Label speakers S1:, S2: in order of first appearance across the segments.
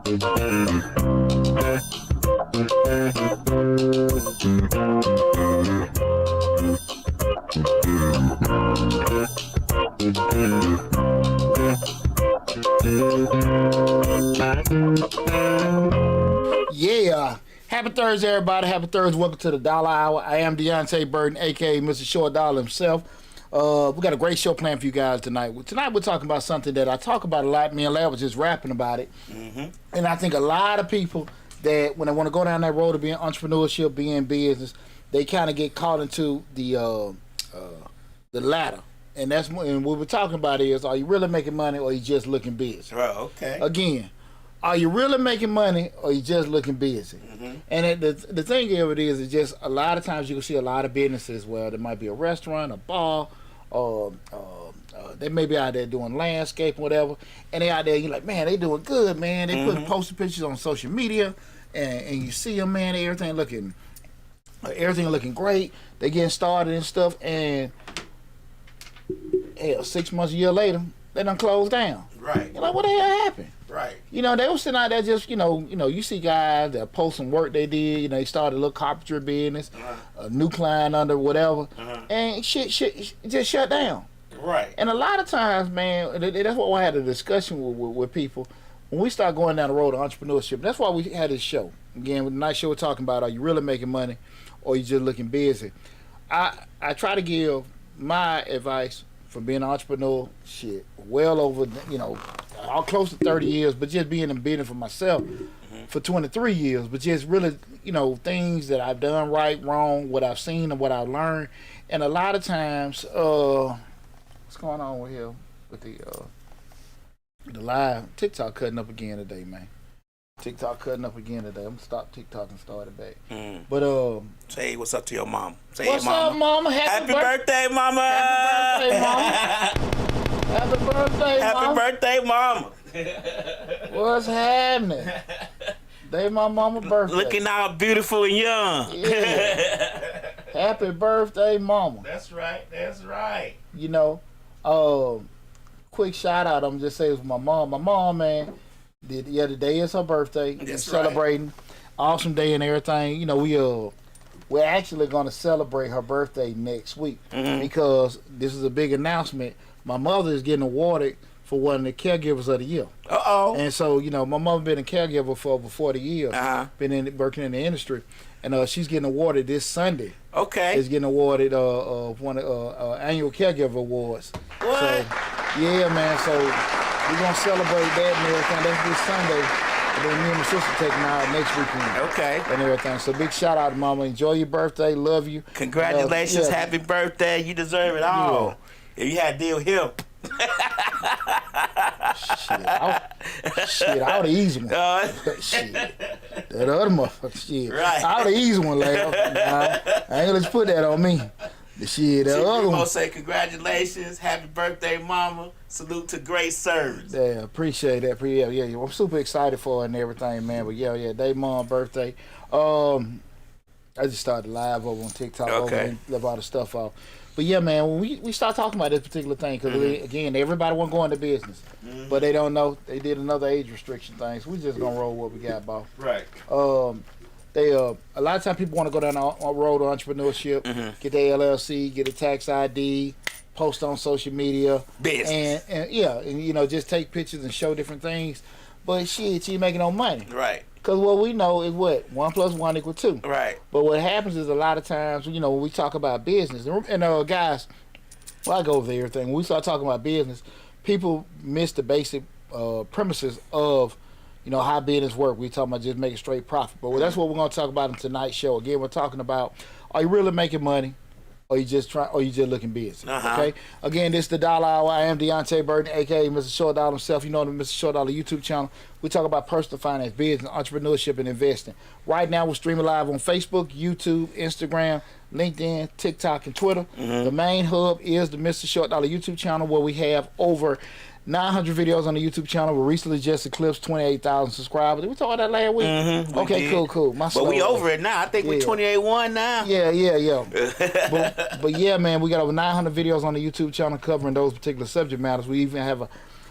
S1: Yeah. Happy Thursday, everybody. Happy Thursday. Welcome to the Dollar Hour. I am Deontay Burton, a.k.a. Mr. Short Dollar himself. We got a great show planned for you guys tonight. Tonight we're talking about something that I talk about a lot. Me and Larry was just rapping about it. And I think a lot of people that when they want to go down that road of being entrepreneurship, being business, they kind of get caught into the latter. And that's and what we're talking about is, are you really making money or are you just looking busy?
S2: Right, okay.
S1: Again, are you really making money or are you just looking busy? And the thing of it is just a lot of times you can see a lot of businesses where there might be a restaurant, a bar, or they may be out there doing landscape or whatever, and they out there, you're like, man, they doing good, man. They put posting pictures on social media, and you see them, man, everything looking great. They getting started and stuff, and hell, 6 months, a year later, they done closed down.
S2: Right.
S1: You're like, what the hell happened?
S2: Right.
S1: You know, they was sitting out there just, you know, you see guys that post some work they did, you know, they started a little carpentry business, a new client under whatever, and shit just shut down.
S2: Right.
S1: And a lot of times, man, that's why I had a discussion with people when we start going down the road of entrepreneurship. That's why we had this show. Again, with the night show, we're talking about, are you really making money or you just looking busy? I try to give my advice from being an entrepreneur, shit, well over, you know, all close to 30 years, but just being in business for myself for 23 years, but just really, you know, things that I've done right, wrong, what I've seen and what I've learned. And a lot of times, what's going on with here with the live TikTok cutting up again today, man. TikTok cutting up again today. I'm gonna stop TikTok and start it back. But
S2: say what's up to your mom. Say
S1: what's
S2: hey, mama.
S1: up, mama?
S2: Happy birthday, mama.
S1: Happy birthday, mama.
S2: Happy birthday, mama.
S1: What's happening? Day my mama's birthday.
S2: Looking all beautiful and young.
S1: Yeah. Happy birthday, mama.
S2: That's right. That's right.
S1: You know, quick shout out. I'm just saying it was my mom. My mom, man. Today is her birthday. We're celebrating. Awesome day and everything. You know, we're actually gonna celebrate her birthday next week because this is a big announcement. My mother is getting awarded for one of the caregivers of the year. And so, you know, my mother been a caregiver for over 40 years. Been working in the industry, and she's getting awarded this Sunday. Okay. Is getting awarded one of annual caregiver awards.
S2: What?
S1: So, yeah, man. So we're gonna celebrate that and everything. That's this Sunday. And then me and my sister taking out next weekend. Okay. And everything. So big shout out to mama. Enjoy your birthday. Love you.
S2: Congratulations. Happy birthday. You deserve it all. Yeah. If you had to deal with him.
S1: Shit, I would have eased one. Shit. That other motherfucker, shit. Right. I would have eased one, Larry. I ain't gonna just put that on me. The shit, that other one.
S2: I'm gonna say congratulations, happy birthday, mama. Salute to great service.
S1: Yeah, appreciate that. Yeah, I'm super excited for her and everything, man. But yeah, day mom birthday. I just started live over on TikTok. Okay. And left all the stuff off. But yeah, man, when we start talking about this particular thing, because again, everybody want to go into business, but they don't know. They did another age restriction thing, so we just gonna roll what we got, boss. Right. A lot of times people want to go down the road of entrepreneurship, get their LLC, get a tax ID, post on social media, business, and you know, just take pictures and show different things. But shit, you making no money. Right. Because what we know is what? 1 + 1 = 2. Right. But what happens is a lot of times, you know, when we talk about business, and guys, well, I go over everything. When we start talking about business, people miss the basic premises of, you know, how business work. We talking about just making straight profit. But that's what we're going to talk about in tonight's show. Again, we're talking about, are you really making money? Or you just looking busy. Okay. Again, this is the Dollar Hour. I am Deontay Burton, aka Mr. Short Dollar himself. You know the Mr. Short Dollar YouTube channel. We talk about personal finance, business, entrepreneurship, and investing. Right now, we're streaming live on Facebook, YouTube, Instagram, LinkedIn, TikTok, and Twitter. The main hub is the Mr. Short Dollar YouTube channel, where we have over 900 videos on the YouTube channel. We recently just eclipsed 28,000 subscribers. Did we talk about that last week? Okay, cool.
S2: But we over it now. I think we're 28.1 now.
S1: Yeah. but yeah, man, we got over 900 videos on the YouTube channel covering those particular subject matters. We even have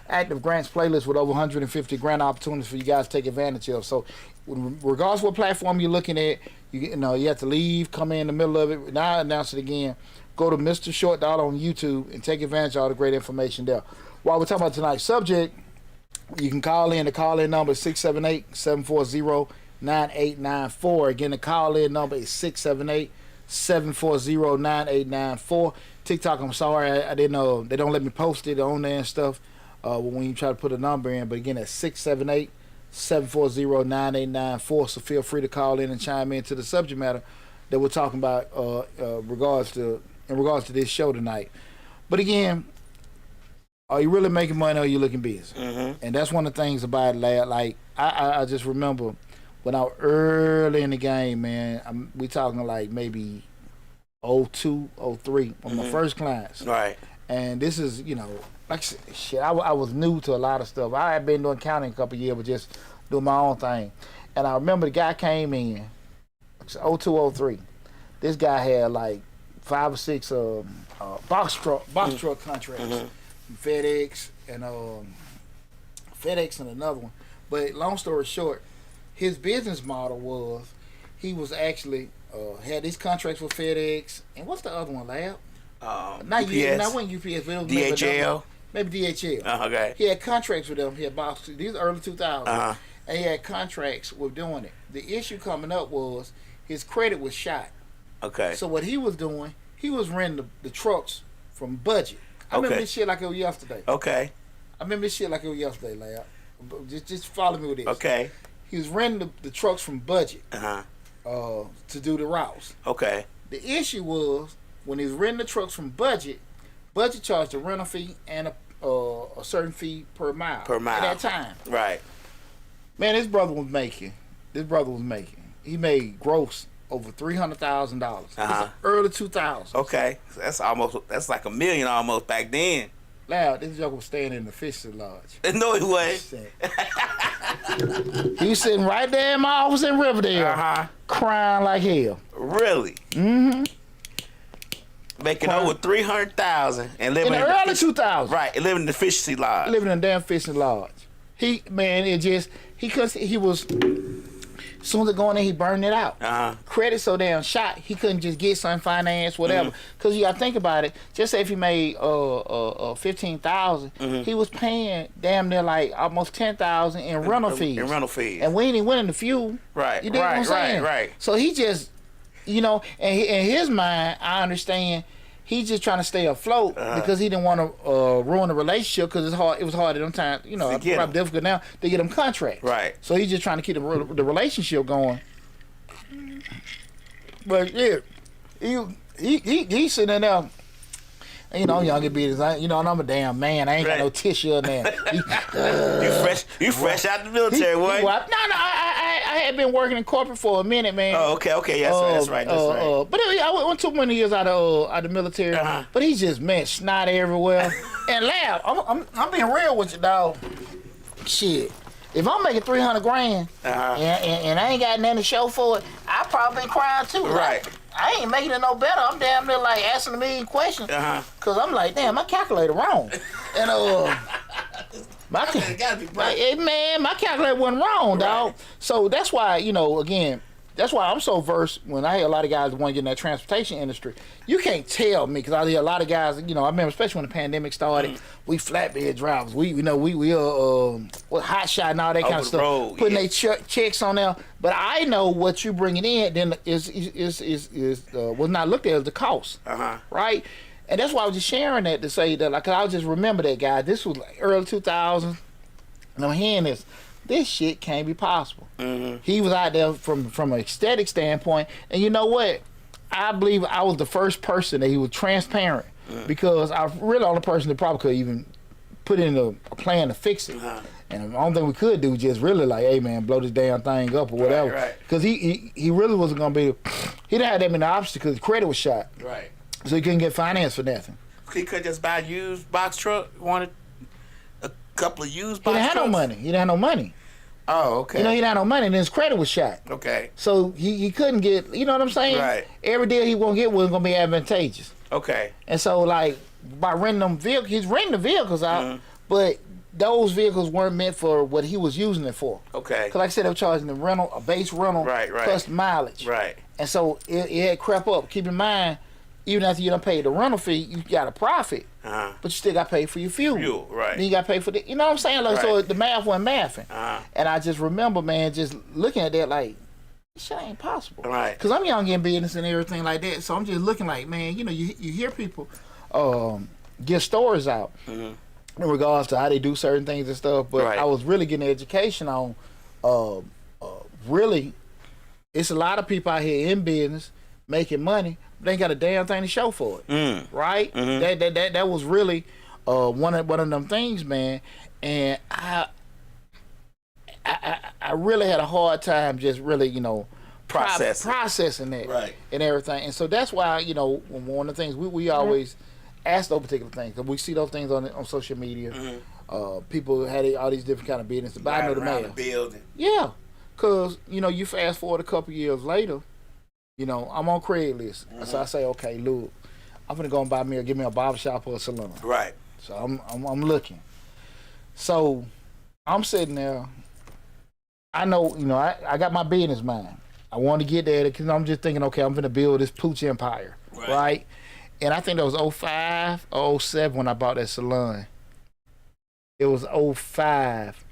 S1: active grants playlist with over 150 grant opportunities for you guys to take advantage of. So, regardless of what platform you're looking at, you know you have to leave, come in the middle of it. Now I announce it again. Go to Mr. Short Dollar on YouTube and take advantage of all the great information there. While we're talking about tonight's subject, you can call in. The call-in number is 678-740-9894. Again, the call-in number is 678-740-9894. TikTok, I'm sorry, I didn't know. They don't let me post it on there and stuff when you try to put a number in. But again, that's 678-740-9894. So feel free to call in and chime in to the subject matter that we're talking about in regards to this show tonight. But again, are you really making money or are you looking busy? Mm-hmm. And that's one of the things about it, lad. Like, I just remember when I was early in the game, man, we talking like maybe 02, 03, on my first clients.
S2: Right.
S1: And this is, you know, like shit, I was new to a lot of stuff. I had been doing accounting a couple of years, but just doing my own thing. And I remember the guy came in, 02, 03. This guy had like 5 or 6 box truck contracts. FedEx and another one. But long story short, his business model was he was actually had these contracts with FedEx and what's the other one, Lab? Not
S2: UPS.
S1: Not when UPS, but
S2: DHL.
S1: Maybe DHL.
S2: Okay.
S1: He had contracts with them. He had box. These are early 2000s, and he had contracts with doing it. The issue coming up was his credit was shot.
S2: Okay.
S1: So what he was doing, he was renting the trucks from Budget. I remember this shit like it was yesterday.
S2: Okay.
S1: I remember this shit like it was yesterday, Lab. Just follow me with this.
S2: Okay.
S1: He was renting the trucks from Budget to do the routes.
S2: Okay.
S1: The issue was when he was renting the trucks from Budget charged a rental fee and a certain fee per mile.
S2: Per mile.
S1: At that time.
S2: Right.
S1: Man, this brother was making. He made gross over $300,000. Early 2000s.
S2: Okay, that's like $1 million almost back then.
S1: Loud, this joke was staying in the fishing lodge.
S2: No, he wasn't.
S1: He was sitting right there in my office in Riverdale, crying like hell.
S2: Really?
S1: Mm-hmm.
S2: Making over $300,000 and living
S1: in the early 2000s.
S2: Right, and living in the fishing lodge.
S1: Living in a damn fishing lodge. He was. As soon as it go in there, he burned it out. Credit so damn shot, he couldn't just get some finance, whatever. Because you got to think about it. Just say if he made $15,000, he was paying damn near like almost $10,000 in rental fees. And we ain't even winning the fuel.
S2: Right.
S1: You dig what I'm saying?
S2: Right.
S1: So he just, you know, and in his mind, I understand. He's just trying to stay afloat because he didn't want to ruin the relationship because it was hard at them times. You know, it's probably difficult now to get them contracts.
S2: Right.
S1: So he's just trying to keep the relationship going. But yeah, he's sitting there. You know, younger business. You know, and I'm a damn man. I ain't got no tissue in there.
S2: You fresh out the military, boy.
S1: No, I had been working in corporate for a minute, man.
S2: Oh, okay, yes, that's right.
S1: But I went too many years out of the military. But he's just snot everywhere. And Lab, I'm being real with you, dog. Shit. If I'm making $300,000 and I ain't got nothing to show for it, I probably been crying too.
S2: Right.
S1: I ain't making it no better. I'm damn near like asking a million questions. Cause I'm like, damn, my calculator wrong. And my calculator wasn't wrong, dog. So that's why, you know, again, that's why I'm so versed when I hear a lot of guys want to get in that transportation industry. You can't tell me, because I hear a lot of guys, you know, I remember especially when the pandemic started, we flatbed drivers. We hot shot and all that kind of stuff. Putting their checks on there. But I know what you bringing in then is was not looked at as the cost. Right? And that's why I was just sharing that to say that, like, 'cause I just remember that guy. This was like early 2000s. And I'm hearing this shit can't be possible. He was out there from an aesthetic standpoint, and you know what? I believe I was the first person that he was transparent because I was really the only person that probably could even put in a plan to fix it. And the only thing we could do was just really like, hey man, blow this damn thing up or whatever. Because he really wasn't gonna be. He didn't have that many options because his credit was shot.
S2: Right.
S1: So he couldn't get finance for nothing.
S2: He could just buy a used box truck. Wanted a couple of used box trucks.
S1: He didn't have no money.
S2: Oh, okay.
S1: You know, he didn't have no money, and his credit was shot.
S2: Okay.
S1: So he couldn't get, you know what I'm saying?
S2: Right.
S1: Every deal he won't get was going to be advantageous.
S2: Okay.
S1: And so, like, by renting them vehicles, he's renting the vehicles out, but those vehicles weren't meant for what he was using it for.
S2: Okay.
S1: Because like I said, they were charging a base rental,
S2: right.
S1: plus mileage.
S2: Right.
S1: And so it had crept up. Keep in mind, even after you done paid the rental fee, you got a profit. But you still got to pay for your fuel.
S2: Right.
S1: Then you got to pay for the, you know what I'm saying? Like, so the math wasn't mathing. And I just remember, man, just looking at that like, this shit ain't possible.
S2: Right.
S1: Because I'm young in business and everything like that. So I'm just looking like, man, you know, you hear people get stories out in regards to how they do certain things and stuff. But I was really getting education on, really, it's a lot of people out here in business making money, but they ain't got a damn thing to show for it. Right? That was really one of them things, man. And I really had a hard time just really, you know, processing that and everything. And so that's why, you know, one of the things we always ask those particular things, because we see those things on social media. People had all these different kind of businesses, but I know the man. Yeah, because, you know, you fast forward a couple years later, you know, I'm on Craigslist. So I say, okay, look, I'm gonna go and give me a barbershop or a salon. Right. So I'm looking. So I'm sitting there. I know, you know, I got my business mind. I want to get there because I'm just thinking, okay, I'm gonna build this pooch empire, right? And I think that was 05 or 07 when I bought that salon. It was 05.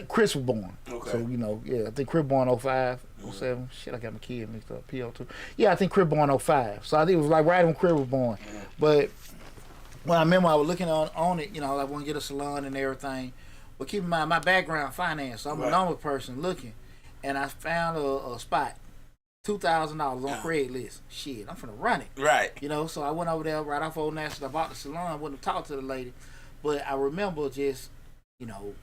S1: Chris was born. Okay. So, you know, yeah, I think Chris born 05, 07. Shit, I got my kid mixed up. PO2. Yeah, I think Chris born 05. So I think it was like right when Chris was born. But when I remember I was looking on it, you know, I want to get a salon and everything. But keep in mind, my background finance, so I'm a normal person looking. And I found a spot, $2,000 on Craigslist. Shit, I'm finna run it. Right. You know, so I went over there right off Old National. I bought the salon, wouldn't have talked to the lady. But I remember just, you know,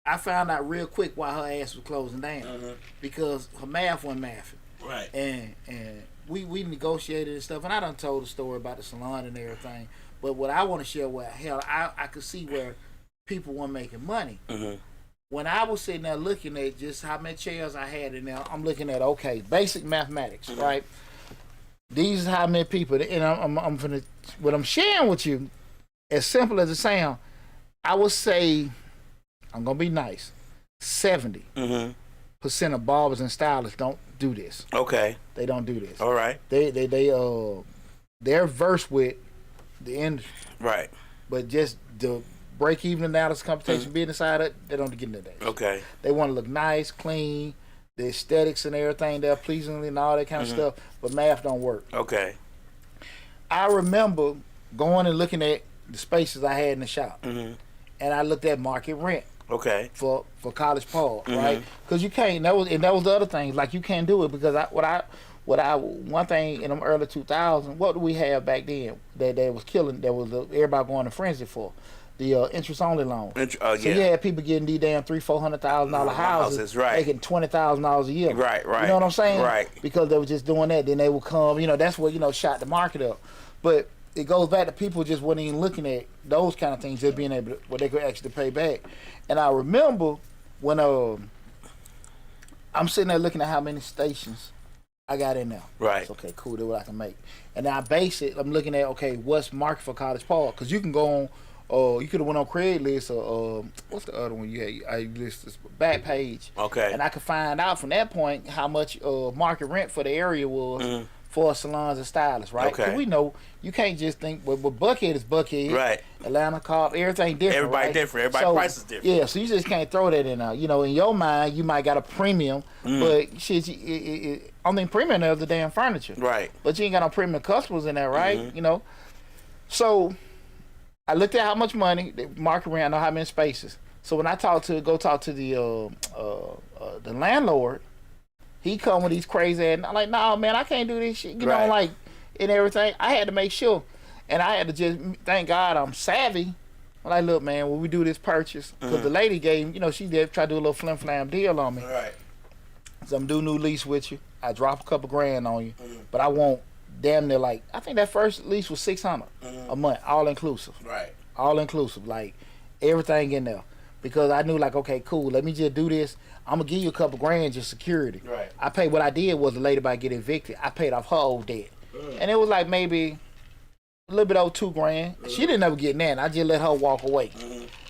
S1: I found out real quick why her ass was closing down. Because her math wasn't mathing. Right. And we negotiated and stuff. And I done told the story about the salon and everything. But what I want to share with, hell, I could see where people weren't making money. When I was sitting there looking at just how many chairs I had in there, I'm looking at, okay, basic mathematics, right? These is how many people, and I'm finna, what I'm sharing with you, as simple as it sounds, I would say, I'm gonna be nice, 70% of barbers and stylists don't do this. Okay. They don't do this. All right. They're versed with the industry. Right. But just the break even analysis, computation, business side of it, they don't get into that. Okay. They want to look nice, clean, the aesthetics and everything there, pleasingly and all that kind of stuff, but math don't work. Okay. I remember going and looking at the spaces I had in the shop, and I looked at market rent. Okay. For College Park, right? Because you can't. That was the other thing. Like, you can't do it because one thing in them early 2000s, what do we have back then that was killing? That was everybody going to frenzy for. The interest only loan. So you had people getting these damn $300,000-$400,000 houses, making $20,000 a year. Right. You know what I'm saying? Right. Because they were just doing that. Then they would come. You know, that's what, you know, shot the market up. But it goes back to people just wasn't even looking at those kind of things, just being able to, what they could actually pay back. And I remember when I'm sitting there looking at how many stations I got in there. Right. So, okay, cool. That's what I can make. And then I base it. I'm looking at, okay, what's market for College Park? Because you can go on. You could have went on Craigslist or what's the other one you had? I list this back page. Okay. And I could find out from that point how much market rent for the area was for salons and stylists, right? Okay. Because we know you can't just think, well, Buckhead is Buckhead. Right. Atlanta, Cobb, everything different. Everybody different. Everybody price is different. Yeah, so you just can't throw that in there. You know, in your mind, you might got a premium, but shit, only premium there is the damn furniture. Right. But you ain't got no premium customers in there, right? You know? So I looked at how much money the market rent, I know how many spaces. So when I go talk to the landlord, he come with these crazy ass, and I'm like, nah, man, I can't do this shit. You know, like, and everything. I had to make sure, and I had to just thank God I'm savvy. I'm like, look, man, when we do this purchase, because the lady gave, you know, she did try to do a little flim flam deal on me. Right. So I'm doing new lease with you. I drop a couple grand on you, but I won't. Damn near, like, I think that first lease was $600 a month, all inclusive. Right. All inclusive, like everything in there. Because I knew, like, okay, cool, let me just do this. I'm gonna give you a couple grand just security. Right. I paid, what I did was the lady about to get evicted, I paid off her old debt. And it was like maybe a little bit over $2 grand. She didn't ever get that. I just let her walk away.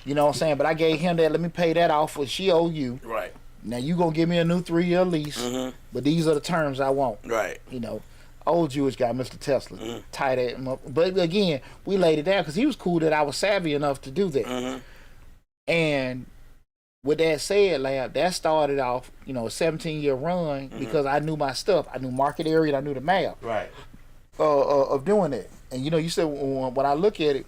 S1: You know what I'm saying? But I gave him that. Let me pay that off what she owe you.
S2: Right.
S1: Now you gonna give me a new 3-year lease. But these are the terms I want.
S2: Right.
S1: You know, old Jewish guy, Mr. Tesla, tied him up. But again, we laid it down because he was cool that I was savvy enough to do that. And with that said, Lab, that started off, you know, a 17-year run because I knew my stuff. I knew market area and I knew the math.
S2: Right.
S1: Of doing that. And you know, you said when I look at it,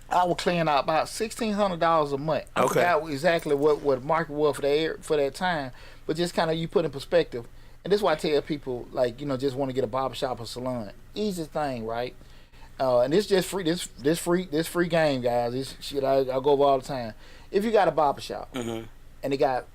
S1: I was clearing out about $1,600 a month. I forgot exactly what the market was for that time, but just kind of you put in perspective. And this is why I tell people, like, you know, just want to get a barbershop or salon. Easy thing, right? And it's just free. This free game, guys. This shit I go over all the time. If you got a barbershop and it got,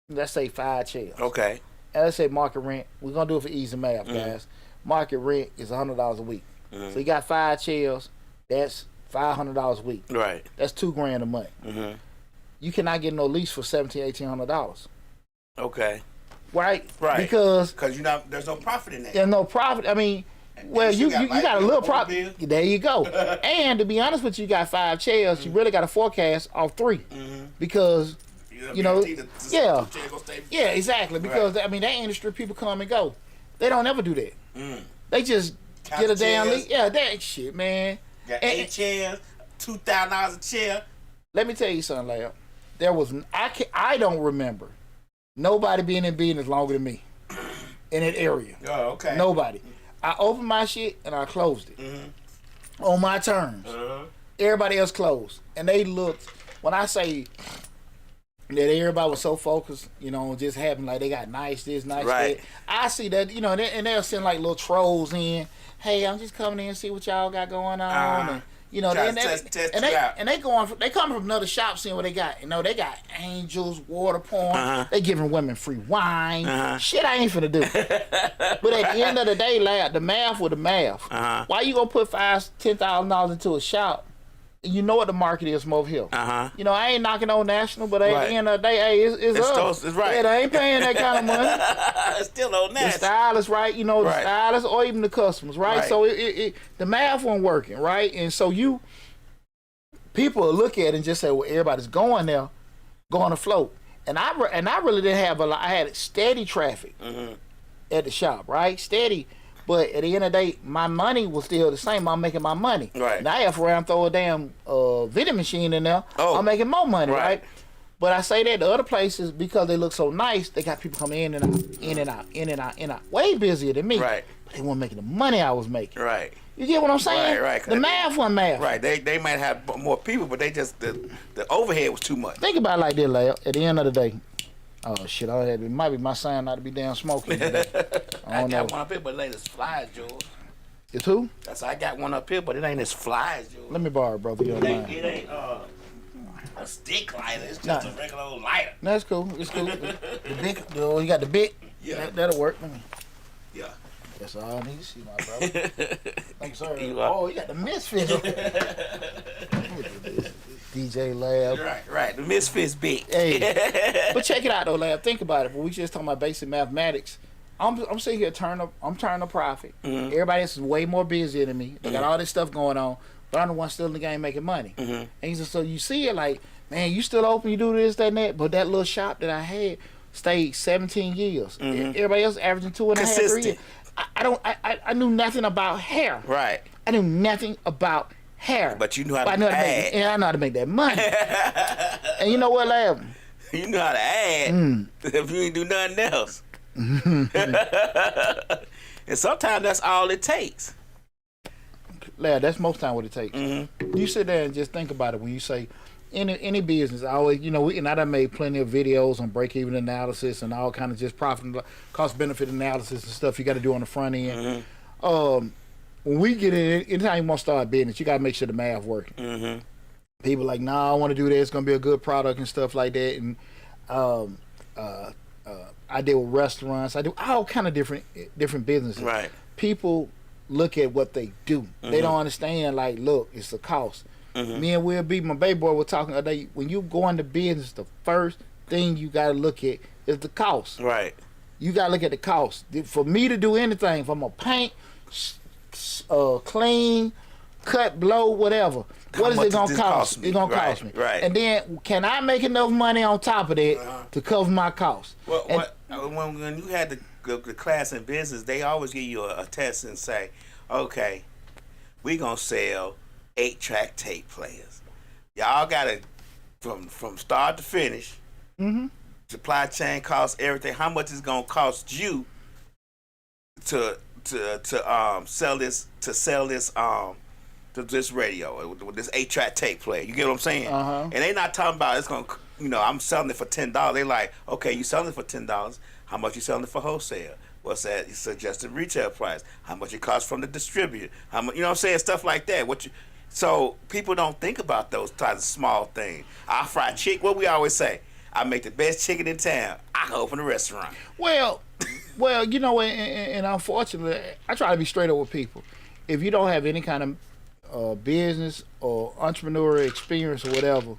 S1: let's say 5 chairs.
S2: Okay.
S1: And let's say market rent. We're gonna do it for easy math, guys. Market rent is $100 a week. So you got 5 chairs. That's $500 a week.
S2: Right.
S1: That's $2,000 a month. You cannot get no lease for $1,700-$1,800.
S2: Okay.
S1: Right.
S2: Right.
S1: Because
S2: there's no profit in that.
S1: There's no profit. I mean, well, you got a little profit. There you go. And to be honest with you, you got 5 chairs. You really got to forecast off 3 because you know, yeah, exactly. Because I mean, that industry people come and go. They don't ever do that. They just get a damn lease. Yeah, that shit, man.
S2: Got 8 chairs, $2,000 a chair.
S1: Let me tell you something, Lab. There was I don't remember nobody being in business longer than me in that area.
S2: Oh, okay.
S1: Nobody. I opened my shit and I closed it on my terms. Everybody else closed, and they looked. When I say that everybody was so focused, you know, just having like they got nice this, nice that. I see that, you know, and they'll send like little trolls in. Hey, I'm just coming in and see what y'all got going on. And, you know, they come from another shop seeing what they got. You know, they got angels, water porn. They giving women free wine. Shit, I ain't finna do. But at the end of the day, Lad, the math with the math. Why you gonna put $10,000 into a shop? You know what the market is from over here. You know, I ain't knocking on national, but at the end of the day, hey, it's us.
S2: It's right.
S1: Yeah, they ain't paying that kind of money.
S2: It's still on national.
S1: The stylist, right? You know, the stylist or even the customers, right? So the math wasn't working, right? And so people will look at it and just say, well, everybody's going there, going to float. And I really didn't have a lot. I had steady traffic at the shop, right? Steady. But at the end of the day, my money was still the same. I'm making my money.
S2: Right.
S1: Now if I throw a damn vending machine in there, I'm making more money, right? But I say that the other places, because they look so nice, they got people coming in and out, in and out, in and out, in and out. Way busier than me.
S2: Right.
S1: But they weren't making the money I was making.
S2: Right.
S1: You get what I'm saying?
S2: Right.
S1: The math wasn't math.
S2: Right. They might have more people, but they just the overhead was too much.
S1: Think about it like this, Leo. At the end of the day, oh shit! It might be my sign not to be damn smoking today.
S2: I got one up here, but it ain't as fly as yours.
S1: It's who?
S2: I got one up here, but it ain't as fly as yours.
S1: Let me borrow it, brother.
S2: It ain't a stick lighter. It's just a regular old lighter.
S1: That's cool. It's cool. The big, you got the big.
S2: Yeah.
S1: That'll work.
S2: Yeah.
S1: That's all I need to see, my brother. Thank you, sir. You got the Misfits. DJ Lab.
S2: Right. The Misfits big.
S1: Hey. But check it out though, Lab. Think about it. When we just talking about basic mathematics, I'm sitting here I'm turning a profit. Everybody else is way more busy than me. They got all this stuff going on, but I'm the one still in the game making money. And he said, so you see it like, man, you still open, you do this, that, and that. But that little shop that I had stayed 17 years. Everybody else averaging 2.5, 3 years. I knew nothing about hair.
S2: Right.
S1: I knew nothing about hair.
S2: But you knew how to add.
S1: I know how to make that money. And you know what, Lab?
S2: You know how to add if you ain't do nothing else. And sometimes that's all it takes.
S1: Lad, that's most time what it takes. You sit there and just think about it when you say any business. I always, you know, and I done made plenty of videos on break-even analysis and all kind of just profit, cost-benefit analysis and stuff you got to do on the front end. When we get in, anytime you want to start business, you got to make sure the math working. People like, nah, I want to do that. It's going to be a good product and stuff like that. And I deal with restaurants. I do all kind of different businesses.
S2: Right.
S1: People look at what they do. They don't understand, like, look, it's a cost. Me and Will B, my baby boy, were talking today. When you go into business, the first thing you got to look at is the cost.
S2: Right.
S1: You got to look at the cost. For me to do anything, if I'm going to paint, clean, cut, blow, whatever, What is it gonna cost me? It's gonna cost me.
S2: Right.
S1: And then can I make enough money on top of that to cover my costs?
S2: Well, when you had the class in business, they always give you a test and say, okay, we gonna sell 8-track tape players. Y'all gotta from start to finish. Supply chain costs, everything. How much is gonna cost you to sell this to this radio with this 8-track tape player? You get what I'm saying? And they not talking about it's gonna. I'm selling it for $10. They like, okay, you selling it for $10. How much you selling it for wholesale? What's that suggested retail price? How much it costs from the distributor? How much? You know what I'm saying? Stuff like that. So people don't think about those types of small things. I fry chicken. What we always say. I make the best chicken in town. I can open a restaurant.
S1: Well, and unfortunately, I try to be straight up with people. If you don't have any kind of business or entrepreneurial experience or whatever,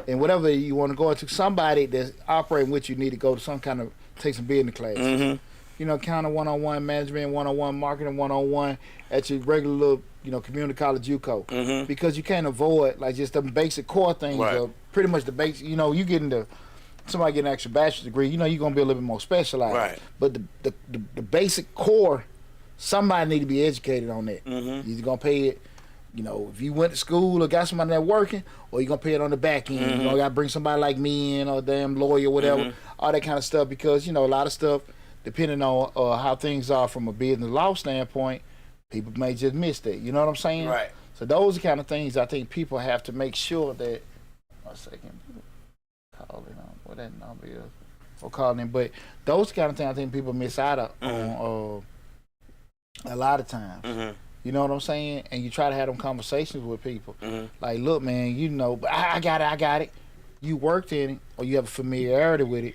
S1: and whatever you want to go into, somebody that's operating with you need to go to some kind of, take some business classes. Kind of one-on-one management, one-on-one marketing, one-on-one at your regular little, community college JUCO. Because you can't avoid, like, just the basic core things of pretty much the basic, you get into somebody getting an extra bachelor's degree, you're going to be a little bit more specialized.
S2: Right.
S1: But the basic core, somebody need to be educated on that. You're going to pay it, if you went to school or got somebody that working, or you're going to pay it on the back end. You got to bring somebody like me in, or a damn lawyer, whatever, all that kind of stuff, because, a lot of stuff, depending on how things are from a business law standpoint, people may just miss that. You know what I'm saying?
S2: Right.
S1: So those are the kind of things I think people have to make sure that, calling on what that number is or calling in, but those kind of things I think people miss out on a lot of times. You know what I'm saying? And you try to have them conversations with people, like, look, man, but I got it. You worked in it, or you have a familiarity with it.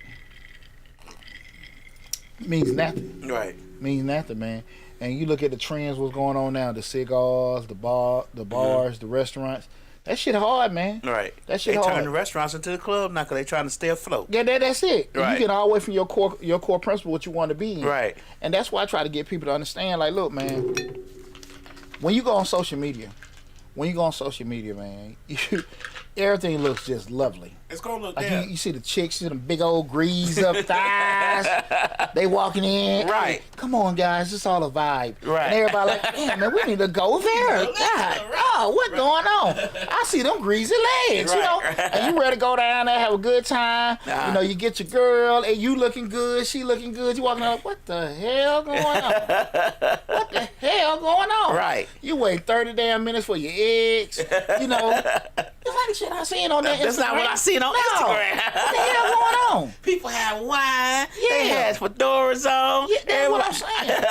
S1: Means nothing.
S2: Right.
S1: Means nothing, man. And you look at the trends, what's going on now, the cigars, the bars, the restaurants. That shit hard, man.
S2: Right.
S1: That shit hard.
S2: They turn the restaurants into the club now because they trying to stay afloat.
S1: Yeah, that's it.
S2: Right.
S1: You get all the way from your core principle, what you want to be in.
S2: Right.
S1: And that's why I try to get people to understand, like, look, man, when you go on social media, man, everything looks just lovely.
S2: It's gonna look
S1: like you see the chicks, see them big old greased up thighs. They walking in.
S2: Right.
S1: Hey, come on, guys, it's all a vibe.
S2: Right.
S1: And everybody like, damn, man, we need to go there. God, what's going on? I see them greasy legs, and you ready to go down there, have a good time. You get your girl, and you looking good, she looking good. You walking up, what the hell going on? What the hell going on?
S2: Right.
S1: You wait 30 damn minutes for your eggs. It's like the shit I seen on that Instagram.
S2: That's not what I seen on Instagram.
S1: What the hell going on?
S2: People have wine. They had fedoras on.
S1: Yeah, that's what I'm saying.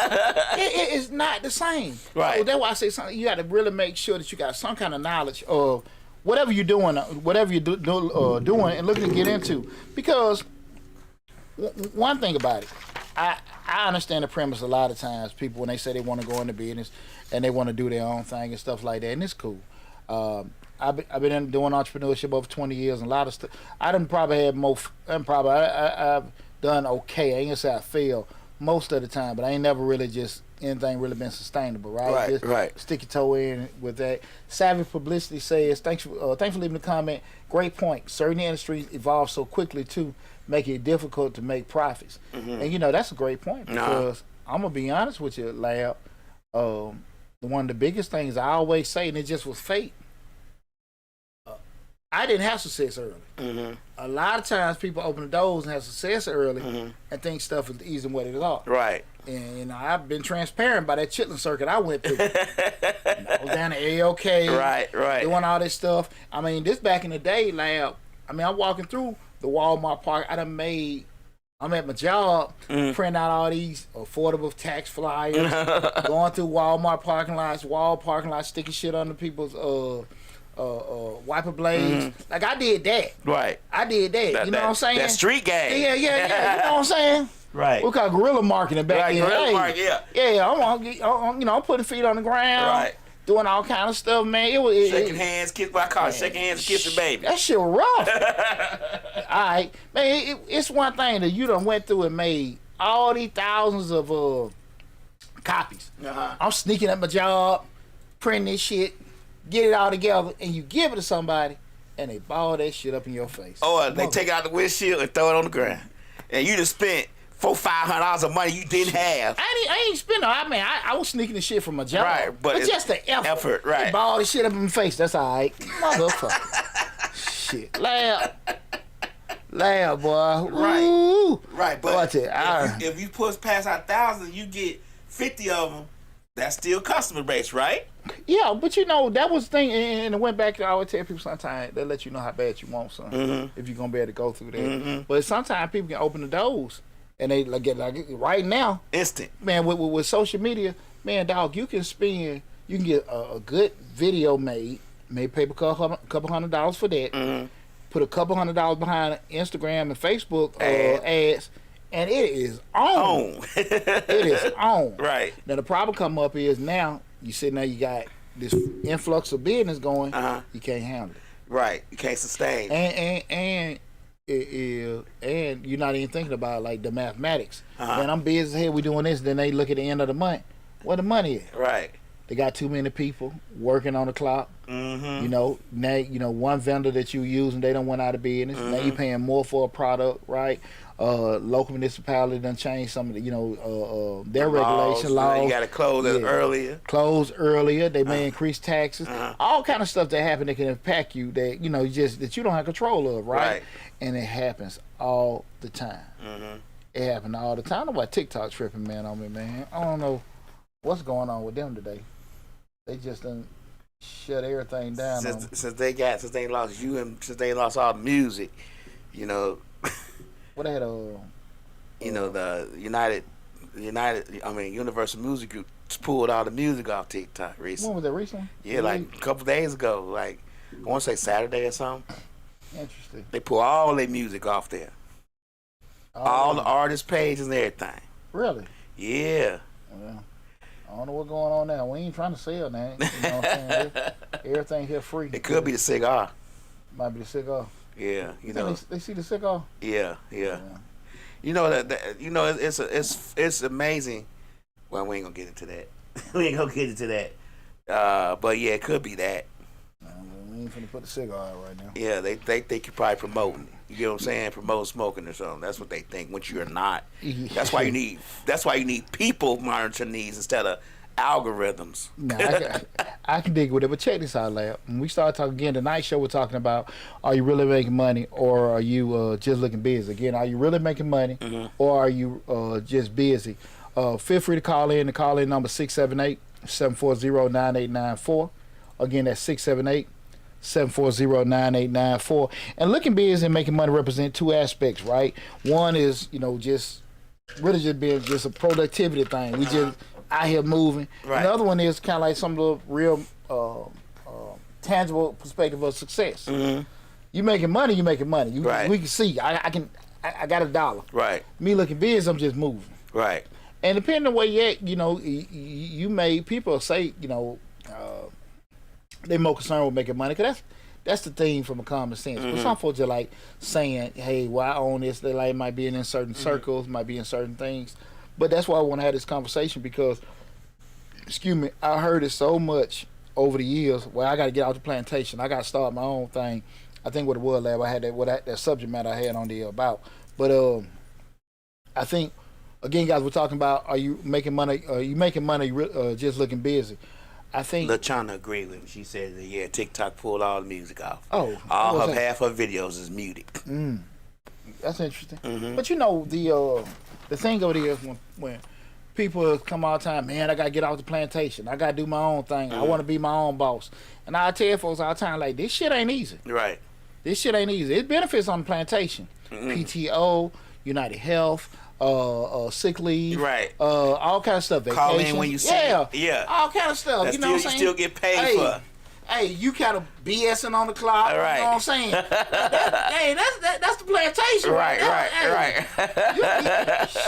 S1: It is not the same.
S2: Right.
S1: So that's why I say something. You got to really make sure that you got some kind of knowledge of whatever you're doing, doing and looking to get into. Because one thing about it, I understand the premise a lot of times. People, when they say they want to go into business and they want to do their own thing and stuff like that, and it's cool. I've been doing entrepreneurship over 20 years, and a lot of stuff. I done probably had more. I've done okay. I ain't gonna say I failed most of the time, but I ain't never really just anything really been sustainable, right?
S2: Right.
S1: Stick your toe in with that. Savvy Publicity says, thanks for leaving the comment. Great point. Certain industries evolve so quickly too, make it difficult to make profits. And that's a great point, because I'm gonna be honest with you, Lab. One of the biggest things I always say, and it just was fate. I didn't have success early. A lot of times people open the doors and have success early and think stuff is easy what it is.
S2: Right.
S1: And I've been transparent by that chitlin circuit I went through. I was down to AOK.
S2: Right.
S1: Doing all this stuff. I mean, this back in the day, Lab. I mean, I'm walking through the Walmart park. I'm at my job, printing out all these affordable tax flyers, going through Walmart parking lots, sticking shit under people's wiper blades. Like, I did that.
S2: Right.
S1: I did that. You know what I'm saying?
S2: That street game.
S1: Yeah. You know what I'm saying?
S2: Right.
S1: We call guerrilla marketing back then.
S2: Guerrilla marketing,
S1: Yeah, I'm putting feet on the ground.
S2: Right.
S1: Doing all kind of stuff, man.
S2: Shaking hands, kiss. I call it shaking hands, kissing baby.
S1: That shit rough. All right, man. It's one thing that you done went through and made all these thousands of copies. I'm sneaking at my job, printing this shit, get it all together, and you give it to somebody, and they ball that shit up in your face.
S2: Or they take out the windshield and throw it on the ground, and you just spent $400-500 of money you didn't have.
S1: I ain't spending. I mean, I was sneaking the shit from my job.
S2: Right, but
S1: just the effort.
S2: Right.
S1: They ball the shit up in my face. That's all right, motherfucker. Shit, laugh, boy.
S2: Right,
S1: Ooh.
S2: right. But
S1: Watch it.
S2: If you push past 1,000, you get 50 of them. That's still customer base, right?
S1: Yeah, but you know, that was the thing, and it went back to, I always tell people sometimes, they let you know how bad you want something, if you're going to be able to go through that. But sometimes people can open the doors, and they like right now.
S2: Instant.
S1: Man, with social media, man, dog, you can get a good video made, pay a couple $100 for that, put a couple $100 behind Instagram and Facebook ads, and it is on. It is on.
S2: Right.
S1: Now the problem come up is now you sitting there, you got this influx of business going. You can't handle it.
S2: Right. You can't sustain.
S1: And you're not even thinking about like the mathematics. Man, I'm busy as hell. We doing this. Then they look at the end of the month. Where the money is?
S2: Right.
S1: They got too many people working on the clock. You know, now one vendor that you use and they don't want out of business. Now you paying more for a product, right? Local municipality done changed some of the their regulation laws.
S2: You got to close earlier.
S1: Close earlier. They may increase taxes. All kind of stuff that happen that can impact you that that you don't have control of, right? And it happens all the time. It happens all the time. I don't know why TikTok tripping, man, on me, man. I don't know what's going on with them today. They just done shut everything down.
S2: Since they lost you and since they lost all the music,
S1: What they had
S2: the Universal Music Group pulled all the music off TikTok recently.
S1: When was that recently?
S2: Yeah, like a couple days ago. Like I want to say Saturday or something.
S1: Interesting.
S2: They pull all their music off there. All the artist pages and everything.
S1: Really?
S2: Yeah.
S1: Well, I don't know what's going on now. We ain't trying to sell now. You know what I'm saying? Everything here free.
S2: It could be the cigar.
S1: Might be the cigar.
S2: Yeah,
S1: they see the cigar.
S2: Yeah. It's amazing. Well, we ain't gonna get into that. But yeah, it could be that.
S1: We ain't finna put the cigar out right now.
S2: Yeah, they think you're probably promoting it. You get what I'm saying? Promote smoking or something. That's what they think. Which you're not. That's why you need people monitoring these instead of algorithms.
S1: Now, I can dig with it, but check this out, Lab. When we start talking again, tonight's show we're talking about, are you really making money or are you just looking busy? Again, are you really making money or are you just busy? Feel free to call in. The call-in number 678-740-9894. Again, that's 678-740-9894. And looking busy and making money represent two aspects, right? One is, just really just being just a productivity thing. We just out here moving. Right. And the other one is kind of like some of the real tangible perspective of success. You making money, you making money.
S2: Right.
S1: We can see. I got $1.
S2: Right.
S1: Me looking busy, I'm just moving.
S2: Right.
S1: And depending on where you're at, you may, people say, they more concerned with making money, because that's the thing from a common sense. But some folks are like saying, hey, well, I own this. They like might be in certain circles, might be in certain things. But that's why I want to have this conversation, because, I heard it so much over the years. Well, I got to get out the plantation. I got to start my own thing. I think with the Wood Lab, I had that subject matter I had on there about. But I think, again, guys, we're talking about, are you making money? Are you making money just looking busy? I think
S2: LaChana agreed with me. She said that, yeah, TikTok pulled all the music off. Half her videos is muted.
S1: That's interesting. But the thing over there is when people come all the time, man, I gotta get off the plantation. I gotta do my own thing. I want to be my own boss. And I tell folks all the time, like, this shit ain't easy.
S2: Right.
S1: This shit ain't easy. It benefits on the plantation. PTO, United Health, sick leave,
S2: right?
S1: All kind of stuff. Vacation.
S2: Call in when you see
S1: yeah, all kind of stuff.
S2: That's
S1: you know what I'm saying?
S2: You still get paid for.
S1: Hey, you kind of BSing on the clock.
S2: Right.
S1: You know what I'm saying? That's the plantation.
S2: Right.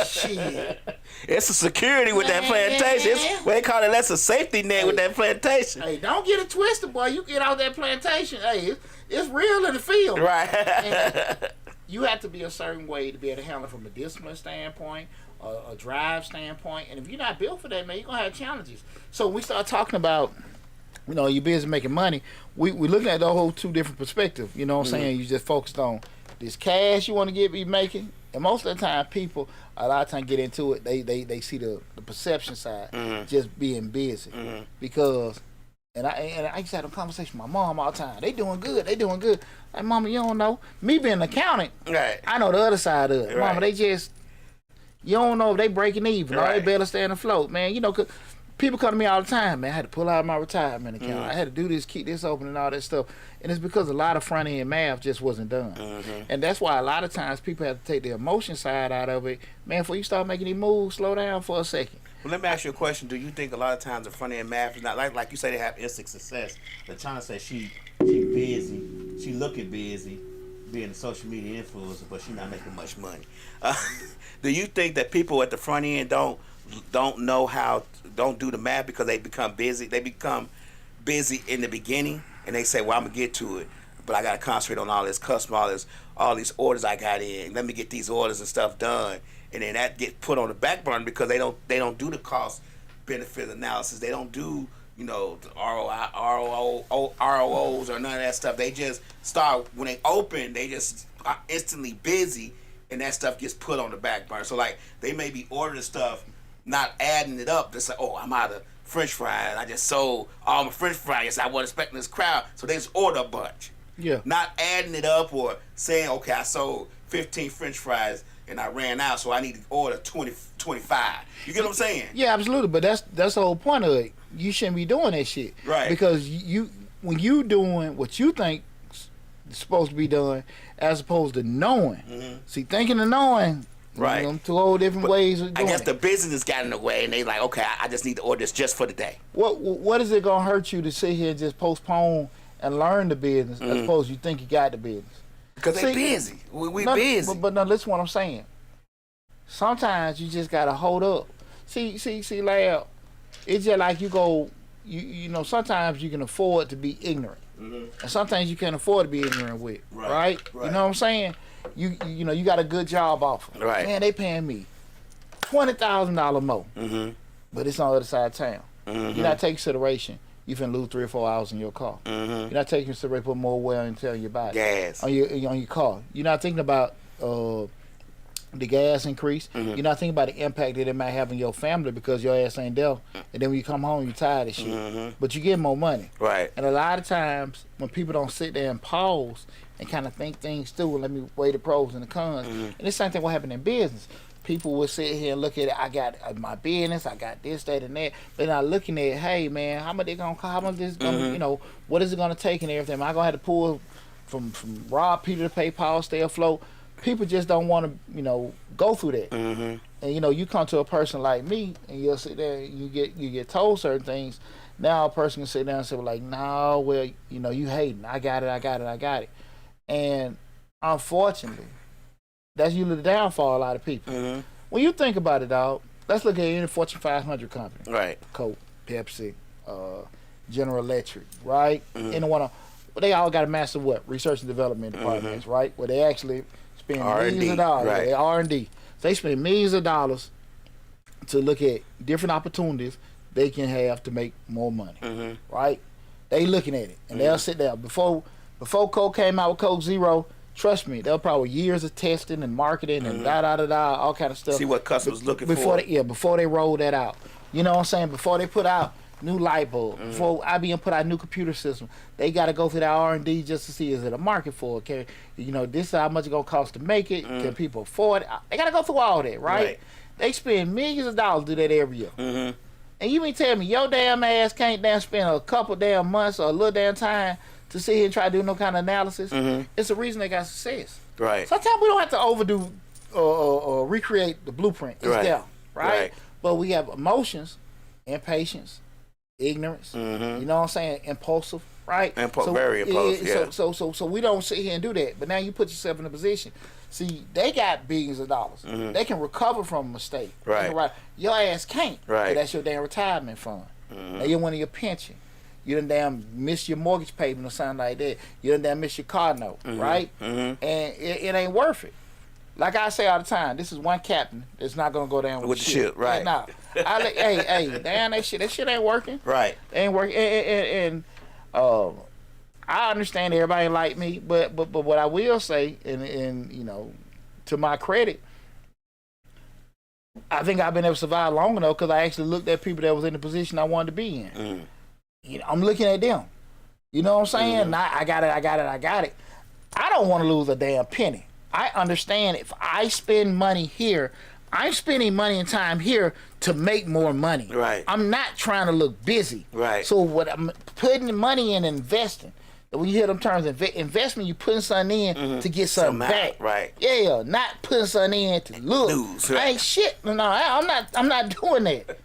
S1: Shit.
S2: It's a security with that plantation. It's what they call it. That's a safety net with that plantation.
S1: Hey, don't get it twisted, boy. You get out that plantation. Hey, it's real in the field.
S2: Right.
S1: And you have to be a certain way to be able to handle it from a discipline standpoint, a drive standpoint. And if you're not built for that, man, you're going to have challenges. So when we start talking about you know, you're busy making money. We looking at the whole two different perspectives. You know what I'm saying? You just focused on this cash you want to be making, and most of the time people a lot of time get into it. They see the perception side, just being busy, because. And I used to have a conversation with my mom all the time. They doing good. They doing good. Like, mama, you don't know. Me being an accountant,
S2: right? I
S1: know the other side of it. Right. Mama, they just, you don't know if they breaking even. Right. Or they better staying afloat, man. You know, 'cause people come to me all the time, man. I had to pull out my retirement account. I had to do this, keep this open and all that stuff. And it's because a lot of front end math just wasn't done. And that's why a lot of times people have to take the emotion side out of it. Man, before you start making these moves, slow down for a second.
S2: Well, let me ask you a question. Do you think a lot of times the front end math is not like you say they have instant success? They're trying to say she busy, she looking busy, being a social media influencer, but she not making much money. Do you think that people at the front end don't do the math because they become busy? They become busy in the beginning, and they say, "Well, I'm gonna get to it, but I gotta concentrate on all this customer, all these orders I got in. Let me get these orders and stuff done." And then that gets put on the back burner because they don't do the cost benefit analysis. They don't do, you know, the ROOs or none of that stuff. They just start when they open. They just are instantly busy, and that stuff gets put on the back burner. So like they may be ordering stuff, not adding it up. They say, "Oh, I'm out of French fries. I just sold all my French fries. I wasn't expecting this crowd," so they just order a bunch.
S1: Yeah.
S2: Not adding it up or saying, "Okay, I sold 15 French fries." And I ran out, so I need to order 25. You get what I'm saying?
S1: Yeah, absolutely. But that's the whole point of it. You shouldn't be doing that shit,
S2: right?
S1: Because when you doing what you think is supposed to be done, as opposed to knowing. See, thinking and knowing,
S2: right?
S1: Two whole different ways of doing
S2: I guess
S1: it.
S2: the business got in the way, and they like, okay, I just need to order this just for the day.
S1: What is it gonna hurt you to sit here and just postpone and learn the business, as opposed to you think you got the business?
S2: Because they busy. We busy.
S1: But no, listen what I'm saying. Sometimes you just gotta hold up. See, Lab, it's just like you go, you know, sometimes you can afford to be ignorant. And sometimes you can't afford to be ignorant with, right? You know what I'm saying? You know, you got a good job offer.
S2: Right.
S1: Man, they paying me $20,000 more. But it's on the other side of town. You're not taking consideration. You finna lose 3 or 4 hours in your car. You're not taking consideration put more wear and tear on your body.
S2: Gas.
S1: On your car. You're not thinking about the gas increase. You're not thinking about the impact that it might have on your family because your ass ain't there. And then when you come home, you're tired of shit. But you get more money.
S2: Right.
S1: And a lot of times when people don't sit there and pause and kind of think things through, let me weigh the pros and the cons. And the same thing will happen in business. People will sit here and look at it. I got my business. I got this, that, and that. They're not looking at, hey man, how much they gonna cost? How much this gonna, you know, what is it gonna take and everything? Am I gonna have to pull from rob Peter to pay Paul, stay afloat? People just don't want to, you know, go through that. And you know, you come to a person like me, and you'll sit there, and you get told certain things. Now a person can sit down and say, well, like, no, well, you know, you hating. I got it. And unfortunately, that's usually the downfall of a lot of people. When you think about it, dog, let's look at any Fortune 500 company.
S2: Right.
S1: Coke, Pepsi, General Electric, right? Well, they all got a massive research and development departments, right? Where they actually spend millions of dollars.
S2: Right.
S1: They R&D. They spend millions of dollars to look at different opportunities they can have to make more money, right? They looking at it, and they'll sit there. Before Coke came out with Coke Zero, trust me, there were probably years of testing and marketing and all kind of stuff.
S2: See what customers looking
S1: for. Before they rolled that out. You know what I'm saying? Before they put out new light bulb, before IBM put out new computer system, they got to go through that R&D just to see is it a market for it. Can, you know, this is how much it's gonna cost to make it. Can people afford it? They got to go through all that, right? They spend millions of dollars to do that every year. And you mean tell me your damn ass can't damn spend a couple damn months or a little damn time to sit here and try to do no kind of analysis? It's the reason they got success.
S2: Right.
S1: Sometimes we don't have to overdo or recreate the blueprint. It's there, right? But we have emotions, impatience, ignorance. You know what I'm saying? Impulsive, right?
S2: Very impulsive. Yeah.
S1: So we don't sit here and do that. But now you put yourself in a position. See, they got billions of dollars. They can recover from a mistake.
S2: Right.
S1: Your ass can't.
S2: Right.
S1: That's your damn retirement fund. Now you're one of your pension. You done damn miss your mortgage payment or something like that. You done damn miss your car note, right? And it ain't worth it. Like I say all the time, this is one captain that's not gonna go down with
S2: the ship, right?
S1: Nah, hey, damn, that shit ain't working.
S2: Right.
S1: Ain't working. And I understand everybody ain't like me, but what I will say, and you know, to my credit, I think I've been able to survive long enough because I actually looked at people that was in the position I wanted to be in.
S2: Mm.
S1: You know, I'm looking at them. You know what I'm saying?
S2: Mm.
S1: I got it. I don't want to lose a damn penny. I understand if I spend money here, I'm spending money and time here to make more money.
S2: Right.
S1: I'm not trying to look busy.
S2: Right.
S1: So what I'm putting the money in investing. When you hear them terms, investment, you putting something in to get something back.
S2: Right.
S1: Yeah, not putting something in to lose.
S2: Right.
S1: I ain't shit. No, I'm not doing that.